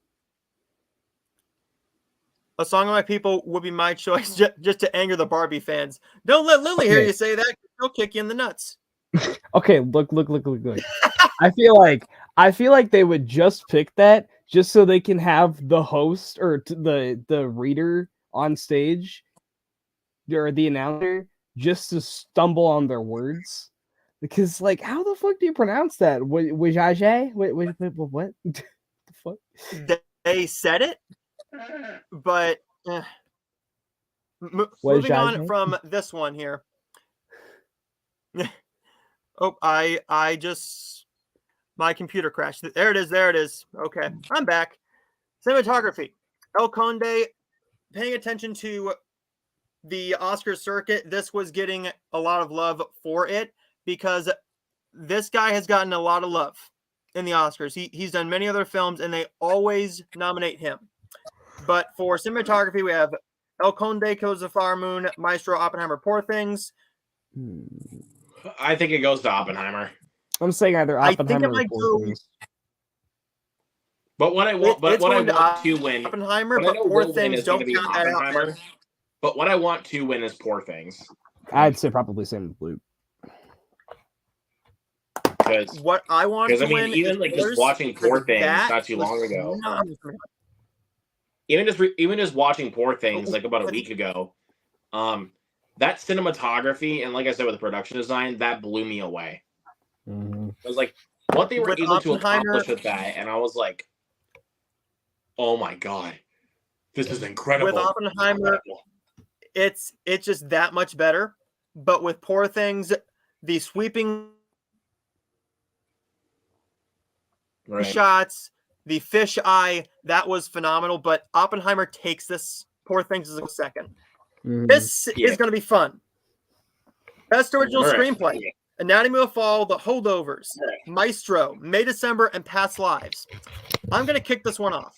A Song of My People would be my choice just to anger the Barbie fans. Don't let Lily hear Okay. you say that. She'll kick you in the nuts. Okay, look. I feel like they would just pick that just so they can have the host or the reader on stage or the announcer just to stumble on their words. Because like, how the fuck do you pronounce that? Wajaje? What? The fuck? They said it, but moving on Wajaje? from this one here. Oh, I just my computer crashed. There it is. There it is. Okay, I'm back. Cinematography. El Conde, paying attention to the Oscar circuit, this was getting a lot of love for it because this guy has gotten a lot of love in the Oscars. He's done many other films and they always nominate him. But for cinematography, we have El Conde, Kills the Flower Moon, Maestro, Oppenheimer, Poor Things. I think it goes to Oppenheimer. I'm saying either I think Oppenheimer it might or Poor go. Things. But what I want, It's what I going to want to win, Oppenheimer, what I but know Poor will win Things is going to don't be count that out. Oppenheimer. Man. But what I want to win is Poor Things. I'd say probably same with Luke. Because What I want to I mean, win even is like just Poor's, watching Poor because Things that not too was long ago. phenomenal. Even just watching Poor Things like about a week ago, that cinematography and like I said with the production design, that blew me away. Mm-hmm. I was like, what they were With able to Oppenheimer- accomplish with that, and I was like, oh my god, this is incredible. With Oppenheimer, it's just that much better. But with Poor Things, the sweeping Right. shots, the fish eye, that was phenomenal. But Oppenheimer takes this. Poor Things is a second. Mm-hmm. This Yeah. is going to be fun. Best original All right. screenplay: Anatomy of a Fall, The Holdovers, Maestro, May December, and Past Lives. I'm going to kick this one off.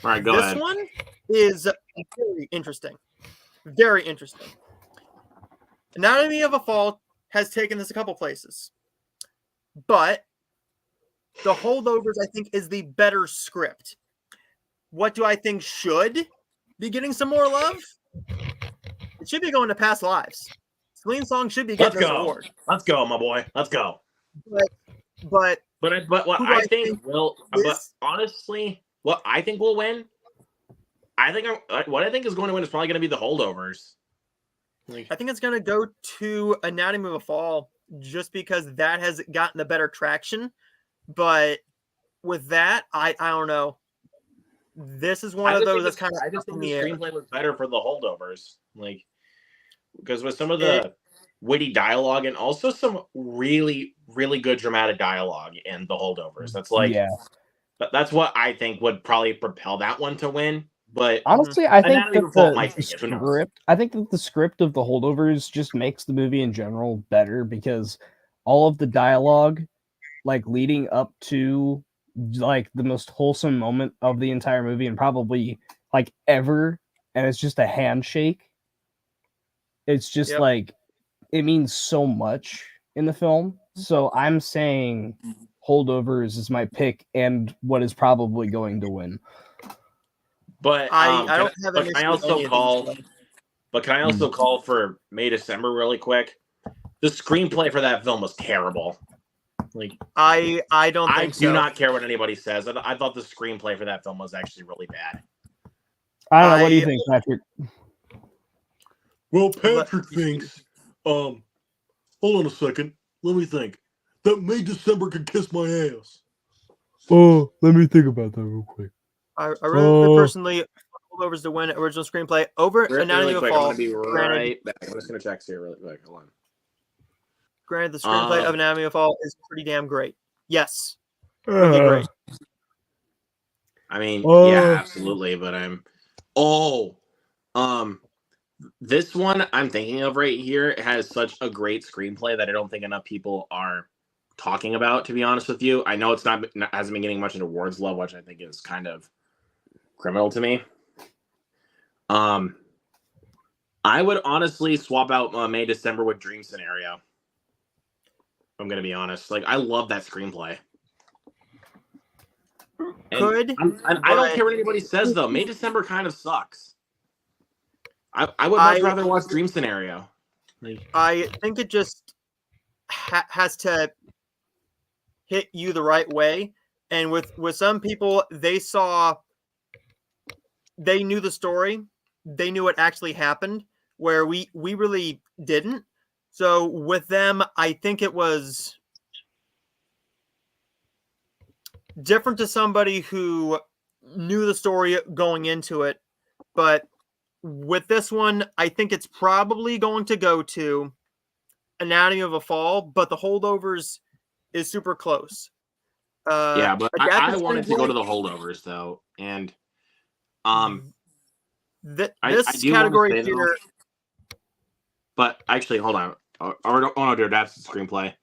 All right, go This ahead. one is very interesting. Very interesting. Anatomy of a Fall has taken this a couple places. But The Holdovers, I think, is the better script. What do I think should be getting some more love? It should be going to Past Lives. Celine Song should be getting Let's this go. award. Let's go, my boy. Let's go. But But what who do I think will, but is- honestly, what I think will win, what I think is going to win is probably going to be the Holdovers. Like, I think it's going to go to Anatomy of a Fall just because that has gotten the better traction. But with that, I don't know. This is one I of just those think that's the- kind of I just up think in the the air. screenplay was better for the Holdovers, like because with some of the witty dialogue and also some really really good dramatic dialogue in the Holdovers. That's like yeah. that's what I think would probably propel that one to win. But Honestly, I think Anatomy of that a Fall the might take it. Who knows? script. I think that the script of the Holdovers just makes the movie in general better because all of the dialogue, like leading up to like the most wholesome moment of the entire movie and probably like ever, and it's just a handshake. It's just Yep. like it means so much in the film. So I'm saying Holdovers is my pick and what is probably going to win. But I don't have an can issue I with also any of call? these. But can I also call for May December really quick? The screenplay for that film was terrible. Like I don't I think do so. not care what anybody says. I thought the screenplay for that film was actually really bad. I don't know. What do you I- think, Patrick? Well, Patrick thinks, hold on a second. Let me think. That May December could kiss my ass. Oh, let me think about that real quick. I really personally Holdovers to win original screenplay over Anatomy Really of a quick, I'm Fall. gonna be Granted, right back. I'm just gonna text here really quick. Hold on. granted, the screenplay Uh, of Anatomy of a Fall is pretty damn great. Yes, really great. I mean, Oh. yeah, absolutely. But this one I'm thinking of right here has such a great screenplay that I don't think enough people are talking about. To be honest with you, I know it's not hasn't been getting much in awards love, which I think is kind of criminal to me. I would honestly swap out May December with Dream Scenario. I'm gonna be honest. Like I love that screenplay. Could, I don't but- care what anybody says though. May December kind of sucks. I would much rather watch Dream Scenario. Like, I think it just has to hit you the right way. And with some people, they knew the story, they knew what actually happened, where we really didn't. So with them, I think it was different to somebody who knew the story going into it. But with this one, I think it's probably going to go to Anatomy of a Fall, but the Holdovers is super close. yeah, but I Adapted wanted to go screenplay, to the Holdovers though, and this I do wanna category say, though- here, but actually, hold on. Oh no, dude, that's the screenplay.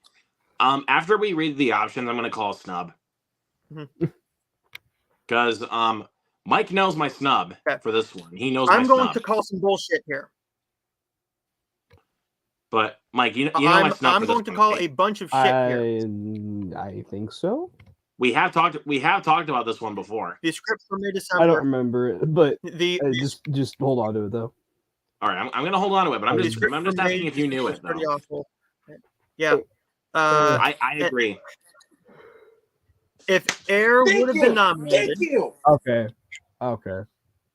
After we read the options, I'm gonna call a snub because Mike knows my snub Okay. for this one. He knows I'm my going snub. to call some bullshit here. But Mike, you know my I'm snub. for this going to one, call right? a bunch of shit here. I think so. We have talked about this one before. The script for May I don't December. remember it, but The just hold on to it though. All right, I'm gonna hold on to it, but I'm the just script I'm for just May asking if you knew it is pretty though. awful. Yeah. I agree. If Air would have been nominated, you. Okay.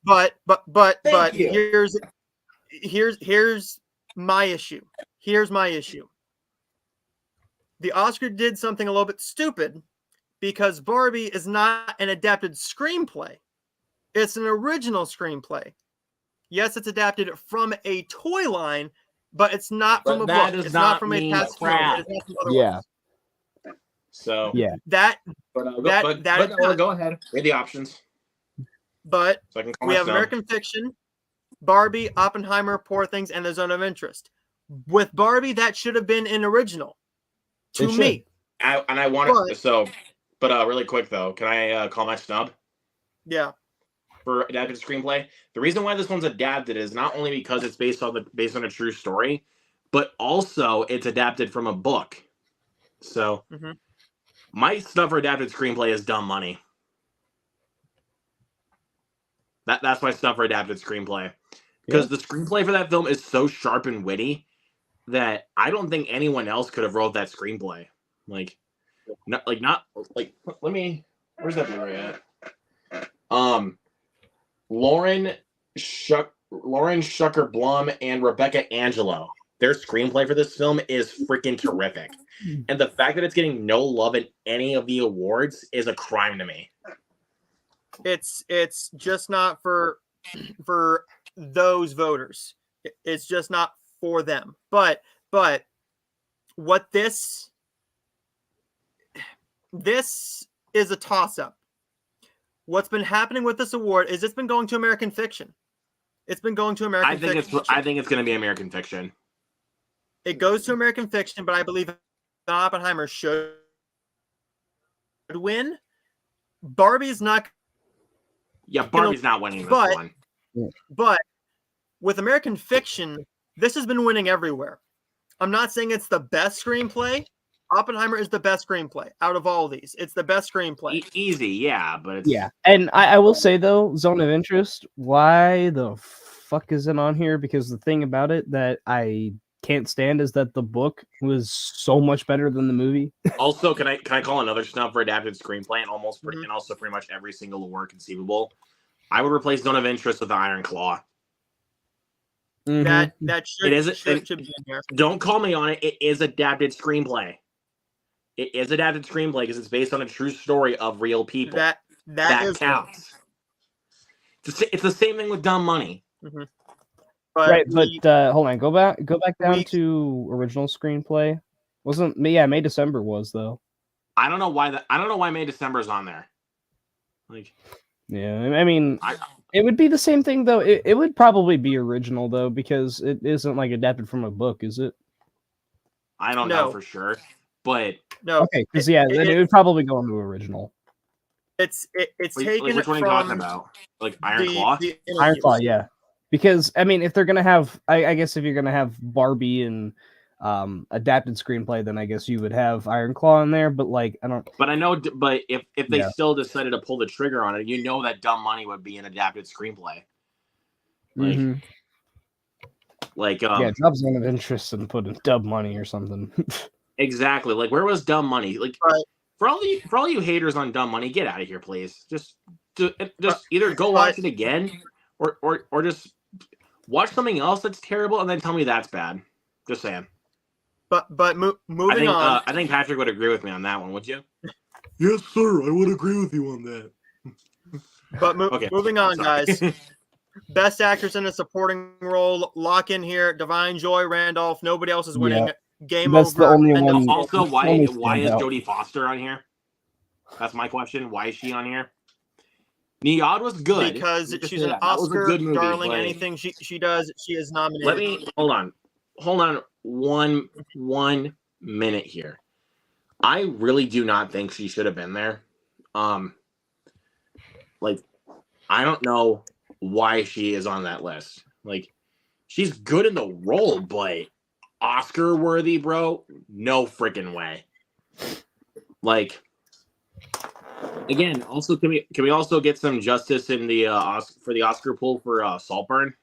but Thank you. here's my issue. Here's my issue. The Oscar did something a little bit stupid because Barbie is not an adapted screenplay. It's an original screenplay. Yes, it's adapted from a toy line, but it's not from But a that book. does It's not not from a mean past film. crap. It is not from other Yeah. works. So Yeah. That but that- go ahead. Read the options but so I can call we my have snub. American Fiction, Barbie, Oppenheimer, Poor Things, and The Zone of Interest. With Barbie, that should have been an original. To It should. me. I want it. But really quick though, can I call my snub Yeah. for adapted screenplay? The reason why this one's adapted is not only because it's based on a true story, but also it's adapted from a book. So Mhm. My stuff for adapted screenplay is Dumb Money. That's my stuff for adapted screenplay. Because the screenplay for that film is so sharp and witty that I don't think anyone else could have wrote that screenplay. Like, not let me. Where's that Blu-ray at? Lauren Schucker Blum and Rebecca Angelo. Their screenplay for this film is freaking terrific. And the fact that it's getting no love in any of the awards is a crime to me. It's just not for those voters. It's just not for them. But what this is a toss-up. What's been happening with this award is it's been going to American Fiction. It's been going to American Fiction. I think it's going to be American Fiction. It goes to American Fiction, but I believe Oppenheimer should win. Barbie's not. Yeah, Barbie's not winning this one. But with American Fiction, this has been winning everywhere. I'm not saying it's the best screenplay. Oppenheimer is the best screenplay out of all these. It's the best screenplay. Easy, yeah, but it's... Yeah, and I will say though, Zone of Interest, why the fuck is it on here? Because the thing about it that I can't stand is that the book was so much better than the movie. Also, can I call another snub for adapted screenplay and and also pretty much every single award conceivable? I would replace Zone of Interest with the Iron Claw. That should be in there. Don't call me on it. It is adapted screenplay. It is adapted screenplay because it's based on a true story of real people. That counts. It's the same thing with Dumb Money. Mm-hmm. Hold on. Go back down to original screenplay. Wasn't May December was though. I don't know why May December is on there. Like, yeah, I mean, it would be the same thing though. It would probably be original though because it isn't like adapted from a book, is it? I don't know for sure. But no, okay, because then it would probably go into original. It's taken. Which one are you talking about? Like Iron Claw? Iron Claw, yeah. Because I mean, if they're gonna have, I guess if you're gonna have Barbie and adapted screenplay, then I guess you would have Iron Claw in there. But like, I don't. But I know, but if they still decided to pull the trigger on it, you know that Dumb Money would be an adapted screenplay. Like, drop Zone of Interest and put in Dumb Money or something. Exactly. Like, where was Dumb Money? Like, for all you haters on Dumb Money, get out of here, please. Just either go watch it again, or just watch something else that's terrible, and then tell me that's bad. Just saying. But moving on, I think Patrick would agree with me on that one. Would you? Yes, sir. I would agree with you on that. But moving on, guys. Best actress in a supporting role. Lock in here. Divine Joy Randolph. Nobody else is winning. Yeah. Game That's over. The only one. Also, why is Jodie Foster on here? That's my question. Why is she on here? Niad was good because she's an Oscar darling. Anything she does, she is nominated. Let me hold on one minute here. I really do not think she should have been there. Like, I don't know why she is on that list. Like, she's good in the role, but Oscar worthy, bro? No freaking way. Like, again, also can we also get some justice in the for the Oscar pool for Saltburn?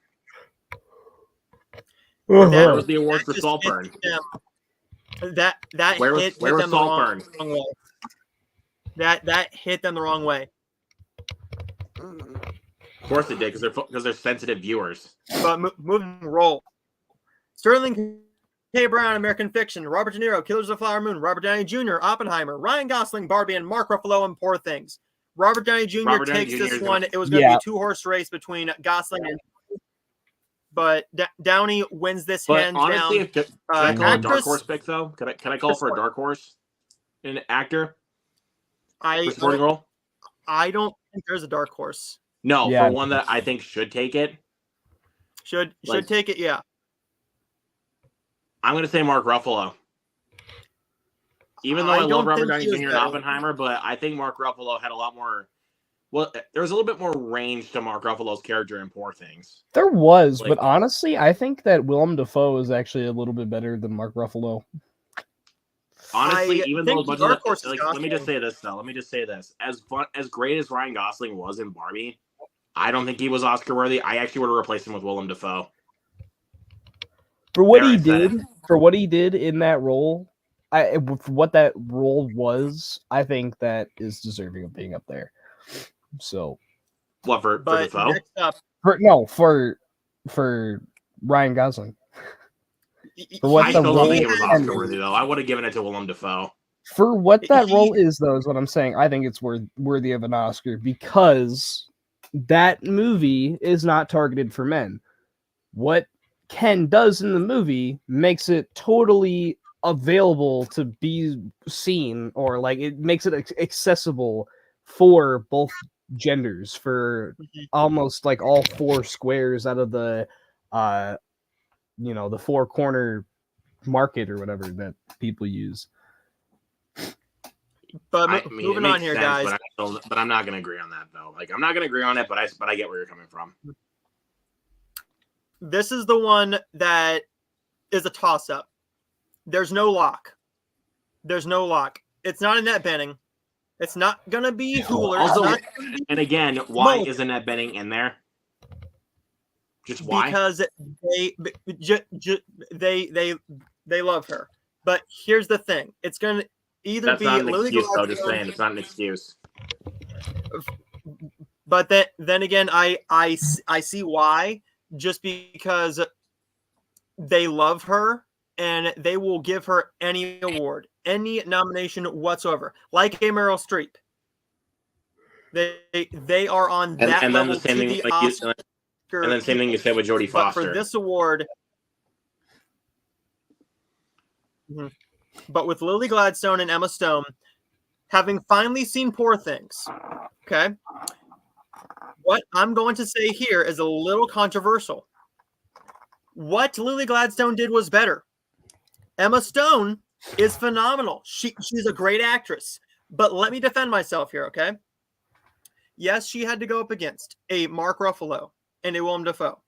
Where was the award for Saltburn? That where hit was them Saltburn? the wrong way. That hit them the wrong way. Of course it did, because they're sensitive viewers. But moving roll. Sterling K. Brown, American Fiction. Robert De Niro, Killers of the Flower Moon. Robert Downey Jr., Oppenheimer. Ryan Gosling, Barbie, and Mark Ruffalo in Poor Things. Robert Downey Jr. takes this one. It was going to be a two-horse race between Gosling and... But Downey wins this hands honestly, down. Can I call a dark horse pick, though? Can I call for a dark horse? An actor? For supporting role? I don't think there's a dark horse. No, for one that I think should take it. Should take it, yeah. I'm going to say Mark Ruffalo. Even though I love Robert Downey Jr. and Oppenheimer, but I think Mark Ruffalo had a lot more... Well, there was a little bit more range to Mark Ruffalo's character in Poor Things. There was, but honestly, I think that Willem Dafoe is actually a little bit better than Mark Ruffalo. Honestly, I even though a think bunch Dark of Horse the, is like, let me just Gosling. say this though. Let me just say this: as fun, as great as Ryan Gosling was in Barbie, I don't think he was Oscar worthy. I actually would have replaced him with Willem Dafoe. For what There, he I said did, it. for what he did in that role, for what that role was, I think that is deserving of being up there. So, What for But Dafoe? next up, for Ryan Gosling, he, for what I the still don't think role it was has Oscar worthy though. I would have given it to Willem Dafoe. for what that he role is, though, is what I'm saying. I think it's worthy of an Oscar because that movie is not targeted for men. What Ken does in the movie makes it totally available to be seen, or like it makes it accessible for both genders, for almost like all four squares out of the the four corner market or whatever that people use. But I mean, it moving on makes here, sense, guys. but I'm not going to agree on that though. Like, I'm not going to agree on it, but I get where you're coming from. This is the one that is a toss-up. There's no lock. There's no lock. It's not Annette Bening. It's not gonna be Hooler. Also, it's not gonna be and again, why Mulligan, isn't Annette Bening in there? Just why? because they love her. But here's the thing: it's gonna either That's be not an Lily excuse, though. Just Gladstone, saying, it's not an excuse. but then again, I see why. Just because they love her and they will give her any award, any nomination whatsoever, like a Meryl Streep. They are on that And then the level same to thing, the like Oscar. and then same thing you said with Jodie But for Foster. this award, but with Lily Gladstone and Emma Stone, having finally seen Poor Things, okay, what I'm going to say here is a little controversial. What Lily Gladstone did was better. Emma Stone is phenomenal. She's a great actress. But let me defend myself here, okay? Yes, she had to go up against a Mark Ruffalo and a Willem Dafoe.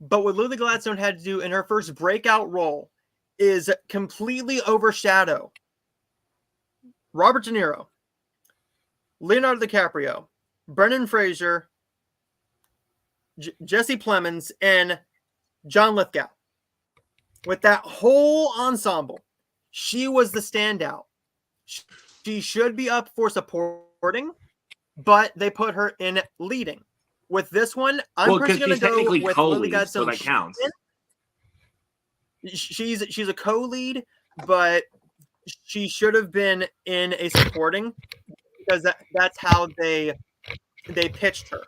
But what Lily Gladstone had to do in her first breakout role is completely overshadow Robert De Niro, Leonardo DiCaprio, Brendan Fraser, Jesse Plemons, and John Lithgow. With that whole ensemble, she was the standout. She should be up for supporting, but they put her in leading. With this one, I'm Because personally she's going to go technically with Lily co-lead, so Gladstone. that counts. She's a co-lead, but she should have been in a supporting because that's how they pitched her.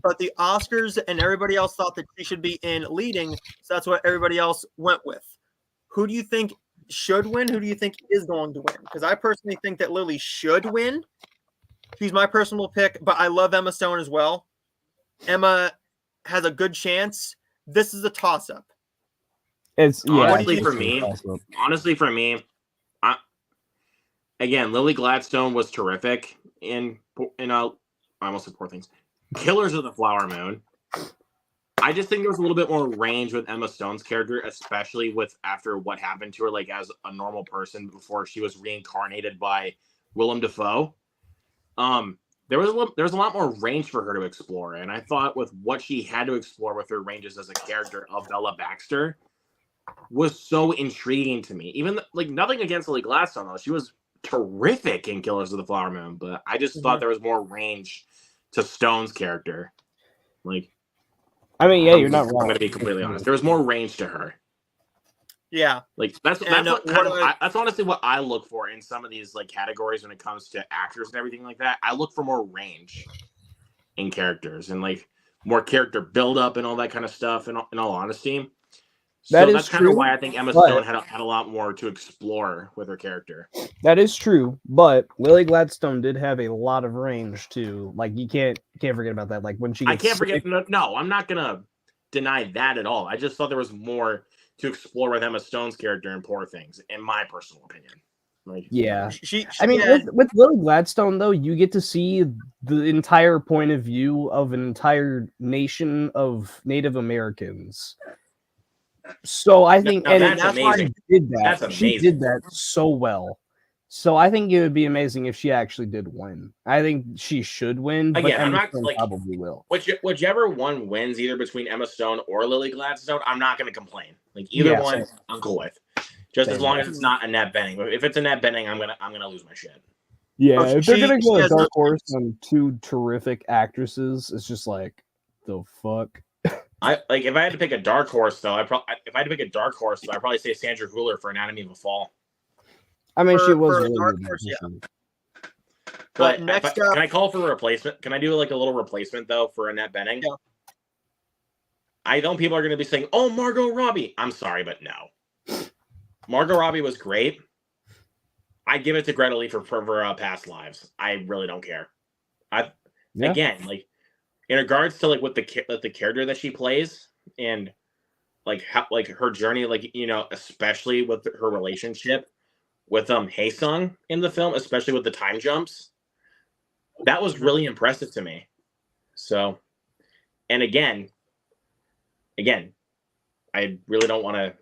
But the Oscars and everybody else thought that she should be in leading, so that's what everybody else went with. Who do you think should win? Who do you think is going to win? Because I personally think that Lily should win. She's my personal pick, but I love Emma Stone as well. Emma has a good chance. This is a toss-up. Honestly, for me, again, Lily Gladstone was terrific in I almost said Poor Things. Killers of the Flower Moon. I just think there was a little bit more range with Emma Stone's character, especially with after what happened to her, like as a normal person before she was reincarnated by Willem Dafoe. There was a lot more range for her to explore, and I thought with what she had to explore with her ranges as a character of Bella Baxter was so intriguing to me. Even like nothing against Lily Gladstone though, she was terrific in Killers of the Flower Moon, but I just thought there was more range to Stone's character. Like, I mean, yeah, you're not wrong. I'm going to be completely honest. There was more range to her. Yeah, like that's honestly what I look for in some of these like categories when it comes to actors and everything like that. I look for more range in characters and like more character build up and all that kind of stuff. In all honesty, so that's kind of why I think Emma Stone had a lot more to explore with her character. That is true, but Lily Gladstone did have a lot of range too. Like you can't forget about that. Like when she gets forget. No, I'm not gonna deny that at all. I just thought there was more to explore with Emma Stone's character in Poor Things, in my personal opinion. Like, yeah, I mean, with Lily Gladstone though, you get to see the entire point of view of an entire nation of Native Americans. So I think No, and that's that's why- amazing. she did that. That's She amazing. did that so well. So I think it would be amazing if she actually did win. I think she should win, but Again, I'm Emma not, Stone like- probably will. Whichever one wins, either between Emma Stone or Lily Gladstone, I'm not going to complain. Like either Yeah, one, same. I'm cool with. Just as Same, long yeah. as it's not Annette Bening. If it's Annette Bening, I'm gonna lose my shit. Yeah, Oh, if they're gonna she go a has no dark horse chance. on two terrific actresses, it's just like the fuck. I like if I had to pick a dark horse though. I'd probably say Sandra Hüller for Anatomy of a Fall. I mean, she For- was for a really dark good. horse, yeah. wasn't But next up- can I call for a replacement? Can I do like a little replacement though for Annette Bening? Yeah. I know people are going to be saying, "Oh, Margot Robbie." I'm sorry, but no. Margot Robbie was great. I'd give it to Greta Lee for Past Lives. I really don't care. Yeah. Again, like in regards to like what the character that she plays and like how like her journey, like especially with her relationship with Haesung in the film, especially with the time jumps, that was really impressive to me. So, and again, I really don't want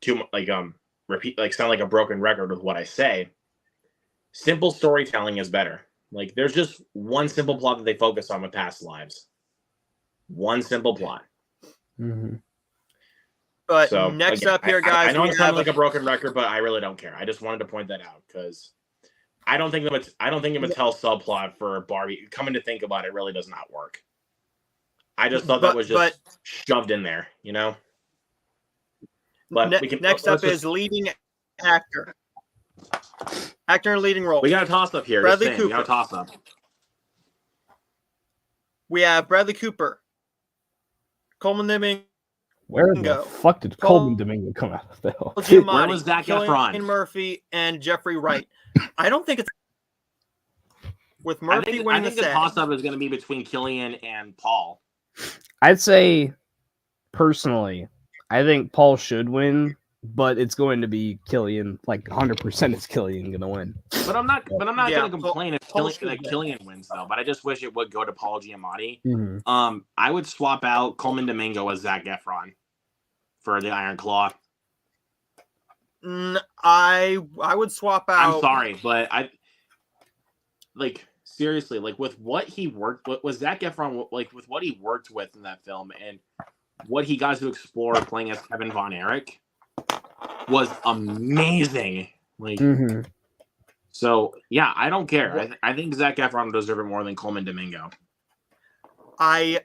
to repeat, like sound like a broken record with what I say. Simple storytelling is better. Like there's just one simple plot that they focus on with Past Lives. One simple plot. Mm-hmm. But So next again, up here, guys, I know we it sounded have like a broken record, but I really don't care. I just wanted to point that out because I don't think the Mattel subplot for Barbie, coming to think about it, really does not work. I just thought that was just shoved in there, But next up is leading actor. Actor in leading role. We got a toss up here. Bradley Just saying, we got a Cooper. toss up. We have Bradley Cooper, Coleman Domingo, Where the Bingo. fuck did Coleman Domingo come out of though? Giamatti, Where was Zac Efron? Cillian Murphy, and Jeffrey Wright. I don't think it's with I Murphy think winning the the toss SAG. up is going to be between Killian and Paul. I'd say personally, I think Paul should win, but it's going to be Killian. Like 100%, it's Killian gonna win. But I'm not Yeah, going to complain if Paul should win. Killian wins though. But I just wish it would go to Paul Giamatti. Mm-hmm. I would swap out Coleman Domingo as Zac Efron for the Iron Claw. I would swap out. I'm sorry, but seriously, with what he worked with Zac Efron, with what he worked with in that film and what he got to explore playing as Kevin Von Erich was amazing. Mm-hmm. So yeah, I don't care. I think Zac Efron deserves it more than Coleman Domingo. I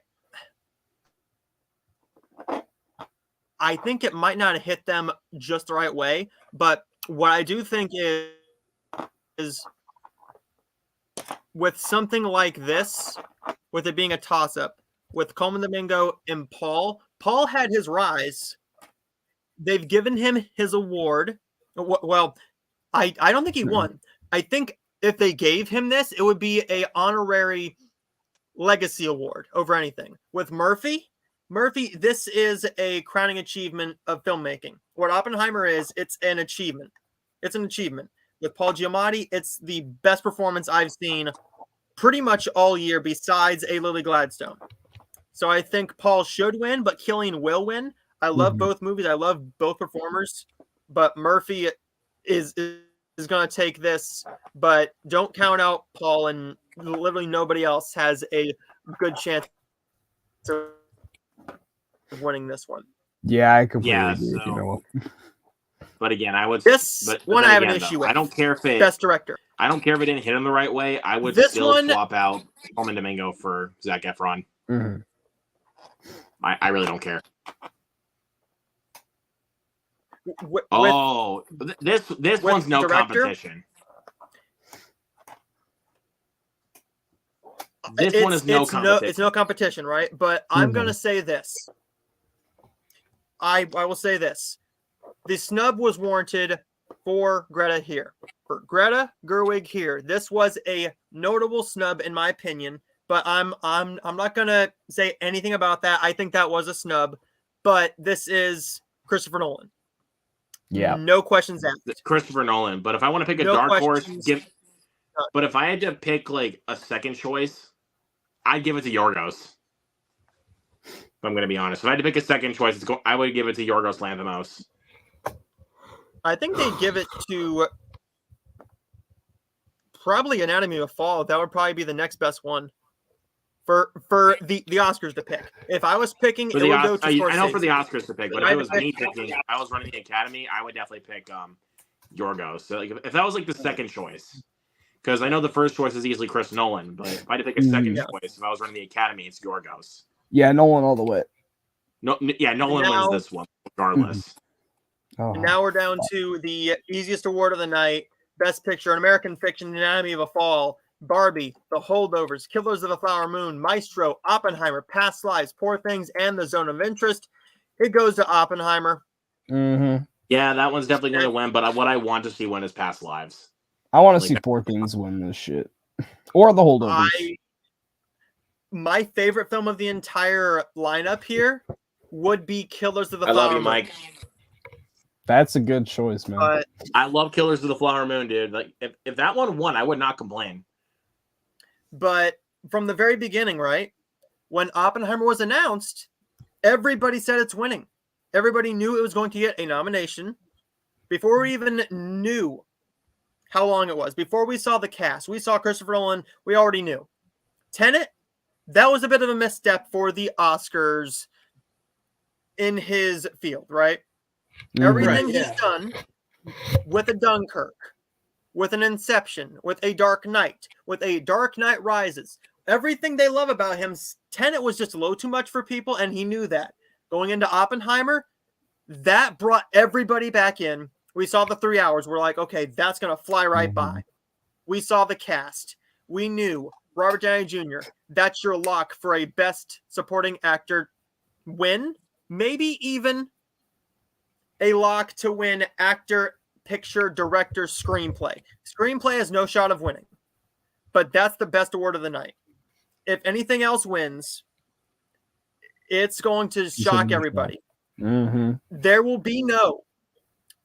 think it might not hit them just the right way, but what I do think is with something like this, with it being a toss-up, with Coleman Domingo and Paul had his rise. They've given him his award. Well, I don't think he won. I think if they gave him this, it would be a honorary legacy award over anything. With Murphy, this is a crowning achievement of filmmaking. What Oppenheimer is, it's an achievement. It's an achievement. With Paul Giamatti, it's the best performance I've seen pretty much all year besides a Lily Gladstone. So I think Paul should win, but Killian will win. I love both movies. I love both performers, but Murphy is going to take this, but don't count out Paul, and literally nobody else has a good chance of winning this one. Yeah, I completely Yeah, agree. so- You know what? But again, I would This but one then I have an again, issue though, with. I don't care if it. Best director. I don't care if it didn't hit him the right way. I would This still one- swap out Coleman Domingo for Zac Efron. Mm-hmm. I really don't care. With, Oh, this one's no director? competition. This one is no competition. It's no competition, right? But I'm going to say this. I will say this. The snub was warranted for Greta here. For Greta Gerwig here. This was a notable snub in my opinion, but I'm not going to say anything about that. I think that was a snub, but this is Christopher Nolan. Yeah. No questions asked. It's Christopher Nolan. But if I want to pick a No dark horse, questions. but if I had to pick like a second choice, I'd give it to Yorgos. I'm going to be honest. If I had to pick a second choice, I would give it to Yorgos Lanthimos. I think they'd give it to probably Anatomy of a Fall. That would probably be the next best one for the Oscars to pick. If I was picking, it would go to Scorsese. I know for the Oscars to pick, but if it was me picking, I was running the Academy, I would definitely pick Yorgos. So like, if that was like the second choice, because I know the first choice is easily Chris Nolan, but if I had to pick a second choice, if I was running the Academy, it's Yorgos. Yeah, Nolan all the way. No, yeah, Nolan wins this one regardless. Oh. And now we're down to the easiest award of the night: Best Picture, An American Fiction, Anatomy of a Fall, Barbie, The Holdovers, Killers of the Flower Moon, Maestro, Oppenheimer, Past Lives, Poor Things, and The Zone of Interest. It goes to Oppenheimer. Mm-hmm. Yeah, that one's definitely going to win, but what I want to see win is Past Lives. I want to see Poor Things win this shit. Or The Holdovers. My favorite film of the entire lineup here would be Killers of the Flower Moon. I love you, Mike. That's a good choice, man. I love Killers of the Flower Moon, dude. Like, if that one won, I would not complain. But from the very beginning, right, when Oppenheimer was announced, everybody said it's winning. Everybody knew it was going to get a nomination before we even knew how long it was. Before we saw the cast, we saw Christopher Nolan, we already knew. Tenet, that was a bit of a misstep for the Oscars in his field, right? Everything he's done with a Dunkirk, with an Inception, with a Dark Knight, with a Dark Knight Rises, everything they love about him, Tenet was just a little too much for people, and he knew that. Going into Oppenheimer, that brought everybody back in. We saw the 3 hours. We're like, okay, that's going to fly right by. We saw the cast. We knew Robert Downey Jr., that's your lock for a Best Supporting Actor win. Maybe even a lock to win Actor, Picture, Director, Screenplay. Screenplay has no shot of winning, but that's the best award of the night. If anything else wins, it's going to shock everybody. There will be no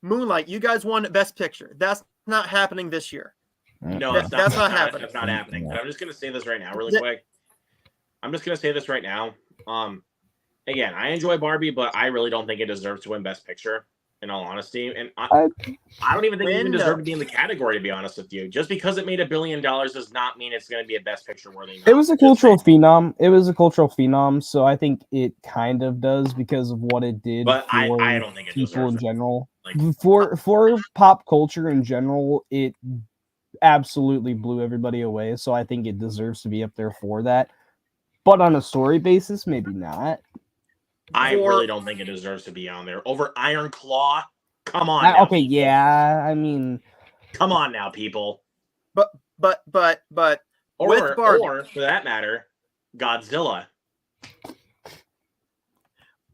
Moonlight. You guys won Best Picture. That's not happening this year. No, that's not happening. That's not happening. But I'm just going to say this right now, really quick. I'm just going to say this right now. Again, I enjoy Barbie, but I really don't think it deserves to win Best Picture, in all honesty. And I don't even think it even deserved to be in the category, to be honest with you. Just because it made $1 billion does not mean it's going to be a Best Picture worthy. It was a cultural phenom. It was a cultural phenom, so I think it kind of does because of what it did but for I don't think it people in it. general. Like, for pop culture in general, it absolutely blew everybody away. So I think it deserves to be up there for that. But on a story basis, maybe not. I really don't think it deserves to be on there. Over Iron Claw? Come on now, okay, people. yeah. I mean, come on now, people. But or for that matter, Godzilla.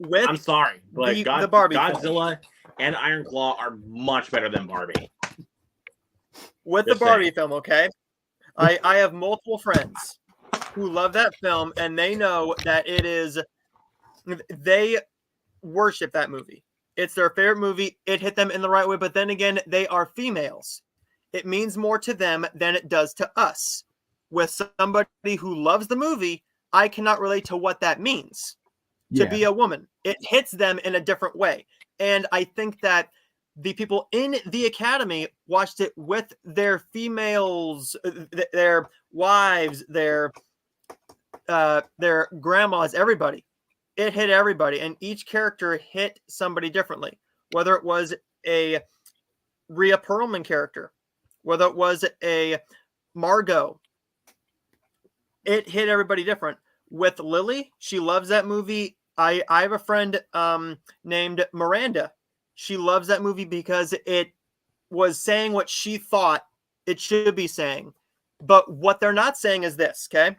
I'm sorry, but the Barbie Godzilla film and Iron Claw are much better than Barbie. With the Barbie film, okay? I have multiple friends who love that film, and they know that it is. They worship that movie. It's their favorite movie. It hit them in the right way, but then again, they are females. It means more to them than it does to us. With somebody who loves the movie, I cannot relate to what that means to be a woman. It hits them in a different way. And I think that the people in the Academy watched it with their females, their wives, their grandmas, everybody. It hit everybody, and each character hit somebody differently. Whether it was a Rhea Perlman character, whether it was a Margot, it hit everybody different. With Lily, she loves that movie. I have a friend named Miranda. She loves that movie because it was saying what she thought it should be saying. But what they're not saying is this, okay?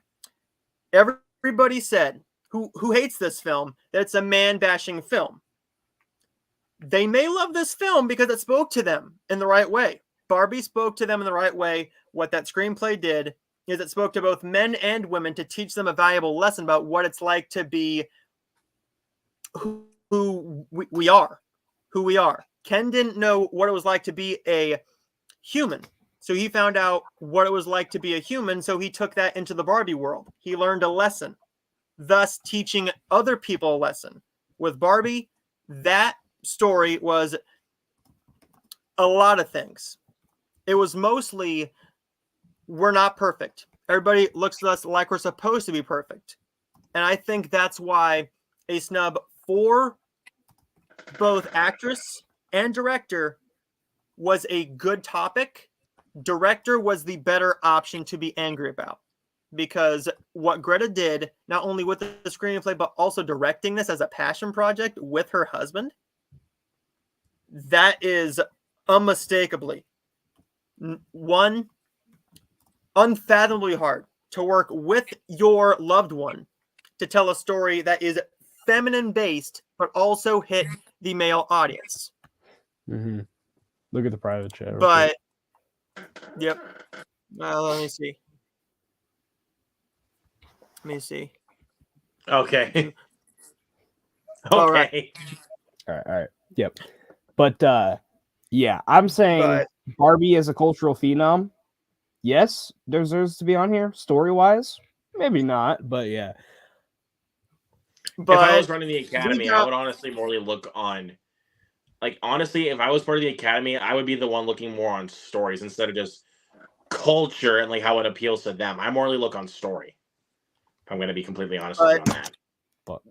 Everybody said, who hates this film, that it's a man-bashing film. They may love this film because it spoke to them in the right way. Barbie spoke to them in the right way. What that screenplay did is it spoke to both men and women to teach them a valuable lesson about what it's like to be who we are. Ken didn't know what it was like to be a human. So he found out what it was like to be a human, so he took that into the Barbie world. He learned a lesson. thus teaching other people a lesson. With Barbie, that story was a lot of things. It was mostly, we're not perfect. Everybody looks at us like we're supposed to be perfect. And I think that's why a snub for both actress and director was a good topic. Director was the better option to be angry about, because what Greta did, not only with the screenplay, but also directing this as a passion project with her husband, that is unmistakably one, unfathomably hard to work with your loved one to tell a story that is feminine based, but also hit the male audience. Mm-hmm. Look at the private chat. real But, quick. yep. Let me see. Okay. All right. Okay. All right. Yep. But yeah, I'm saying But Barbie as a cultural phenom, yes, deserves to be on here. Story wise, maybe not, but yeah. If I was but running the academy, I would honestly morely look on. Like, honestly, if I was part of the academy, I would be the one looking more on stories instead of just culture and like how it appeals to them. I morely look on story. If I'm going to be completely honest with you on that. Fuck.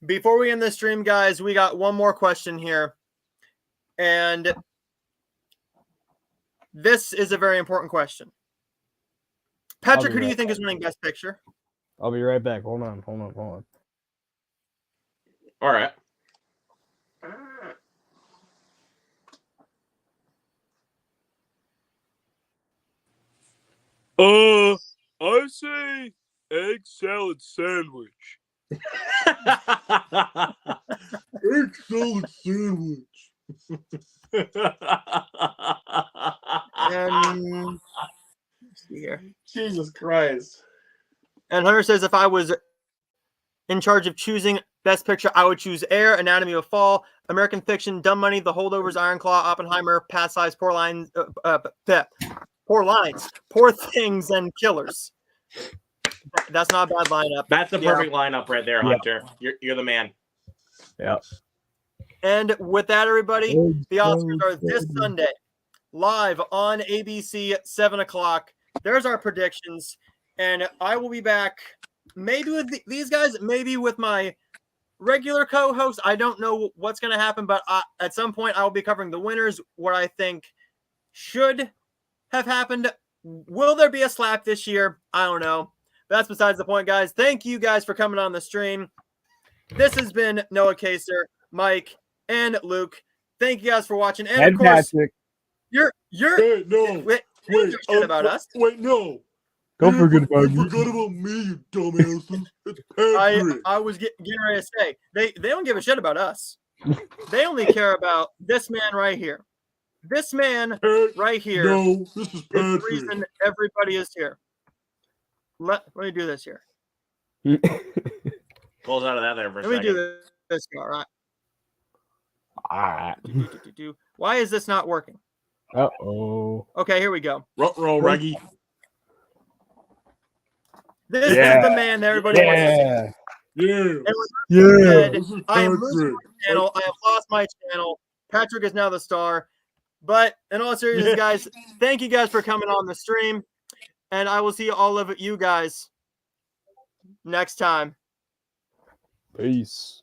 before we end the stream, guys, we got one more question here. And this is a very important question. Patrick, who do you think is winning Best Picture? I'll be right back. Hold on. All right. I say egg salad sandwich. Egg salad sandwich. And let's see here. Jesus Christ. And Hunter says, if I was in charge of choosing Best Picture, I would choose Air, Anatomy of a Fall, American Fiction, Dumb Money, The Holdovers, Iron Claw, Oppenheimer, Past Lives, Poor Lines, Poor Things, and Killers. That's not a bad lineup. That's the perfect lineup right there, Yeah. Hunter. You're the man. Yeah. And with that, everybody, the Oscars are this Sunday, live on ABC, 7 o'clock. There's our predictions. And I will be back maybe with these guys, maybe with my regular co-host. I don't know what's going to happen, but at some point I will be covering the winners, what I think should have happened. Will there be a slap this year? I don't know. That's besides the point, guys. Thank you guys for coming on the stream. This has been Noah Kaser, Mike, and Luke. Thank you guys for watching. And of course, Patrick. you're Hey, no. wait, shit about us. Wait, no. Don't You forget about you me. forgot about me, you dumbasses. It's Patrick. I was getting ready to say they don't give a shit about us. They only care about this man right here. This man right here No, this is is the Patrick. reason everybody is here. Let me do this here. Pulls out of that there for a Let me second. do this. All right. All right. Why is this not working? Uh-oh. Okay, here we go. Ruh-roh, Reggie. This is the man that everybody wants to see. Yeah. And with Yeah. that said, This is I am Patrick. losing my channel. I have lost my channel. Patrick is now the star. But in all seriousness, guys, thank you guys for coming on the stream. And I will see all of you guys next time. Peace.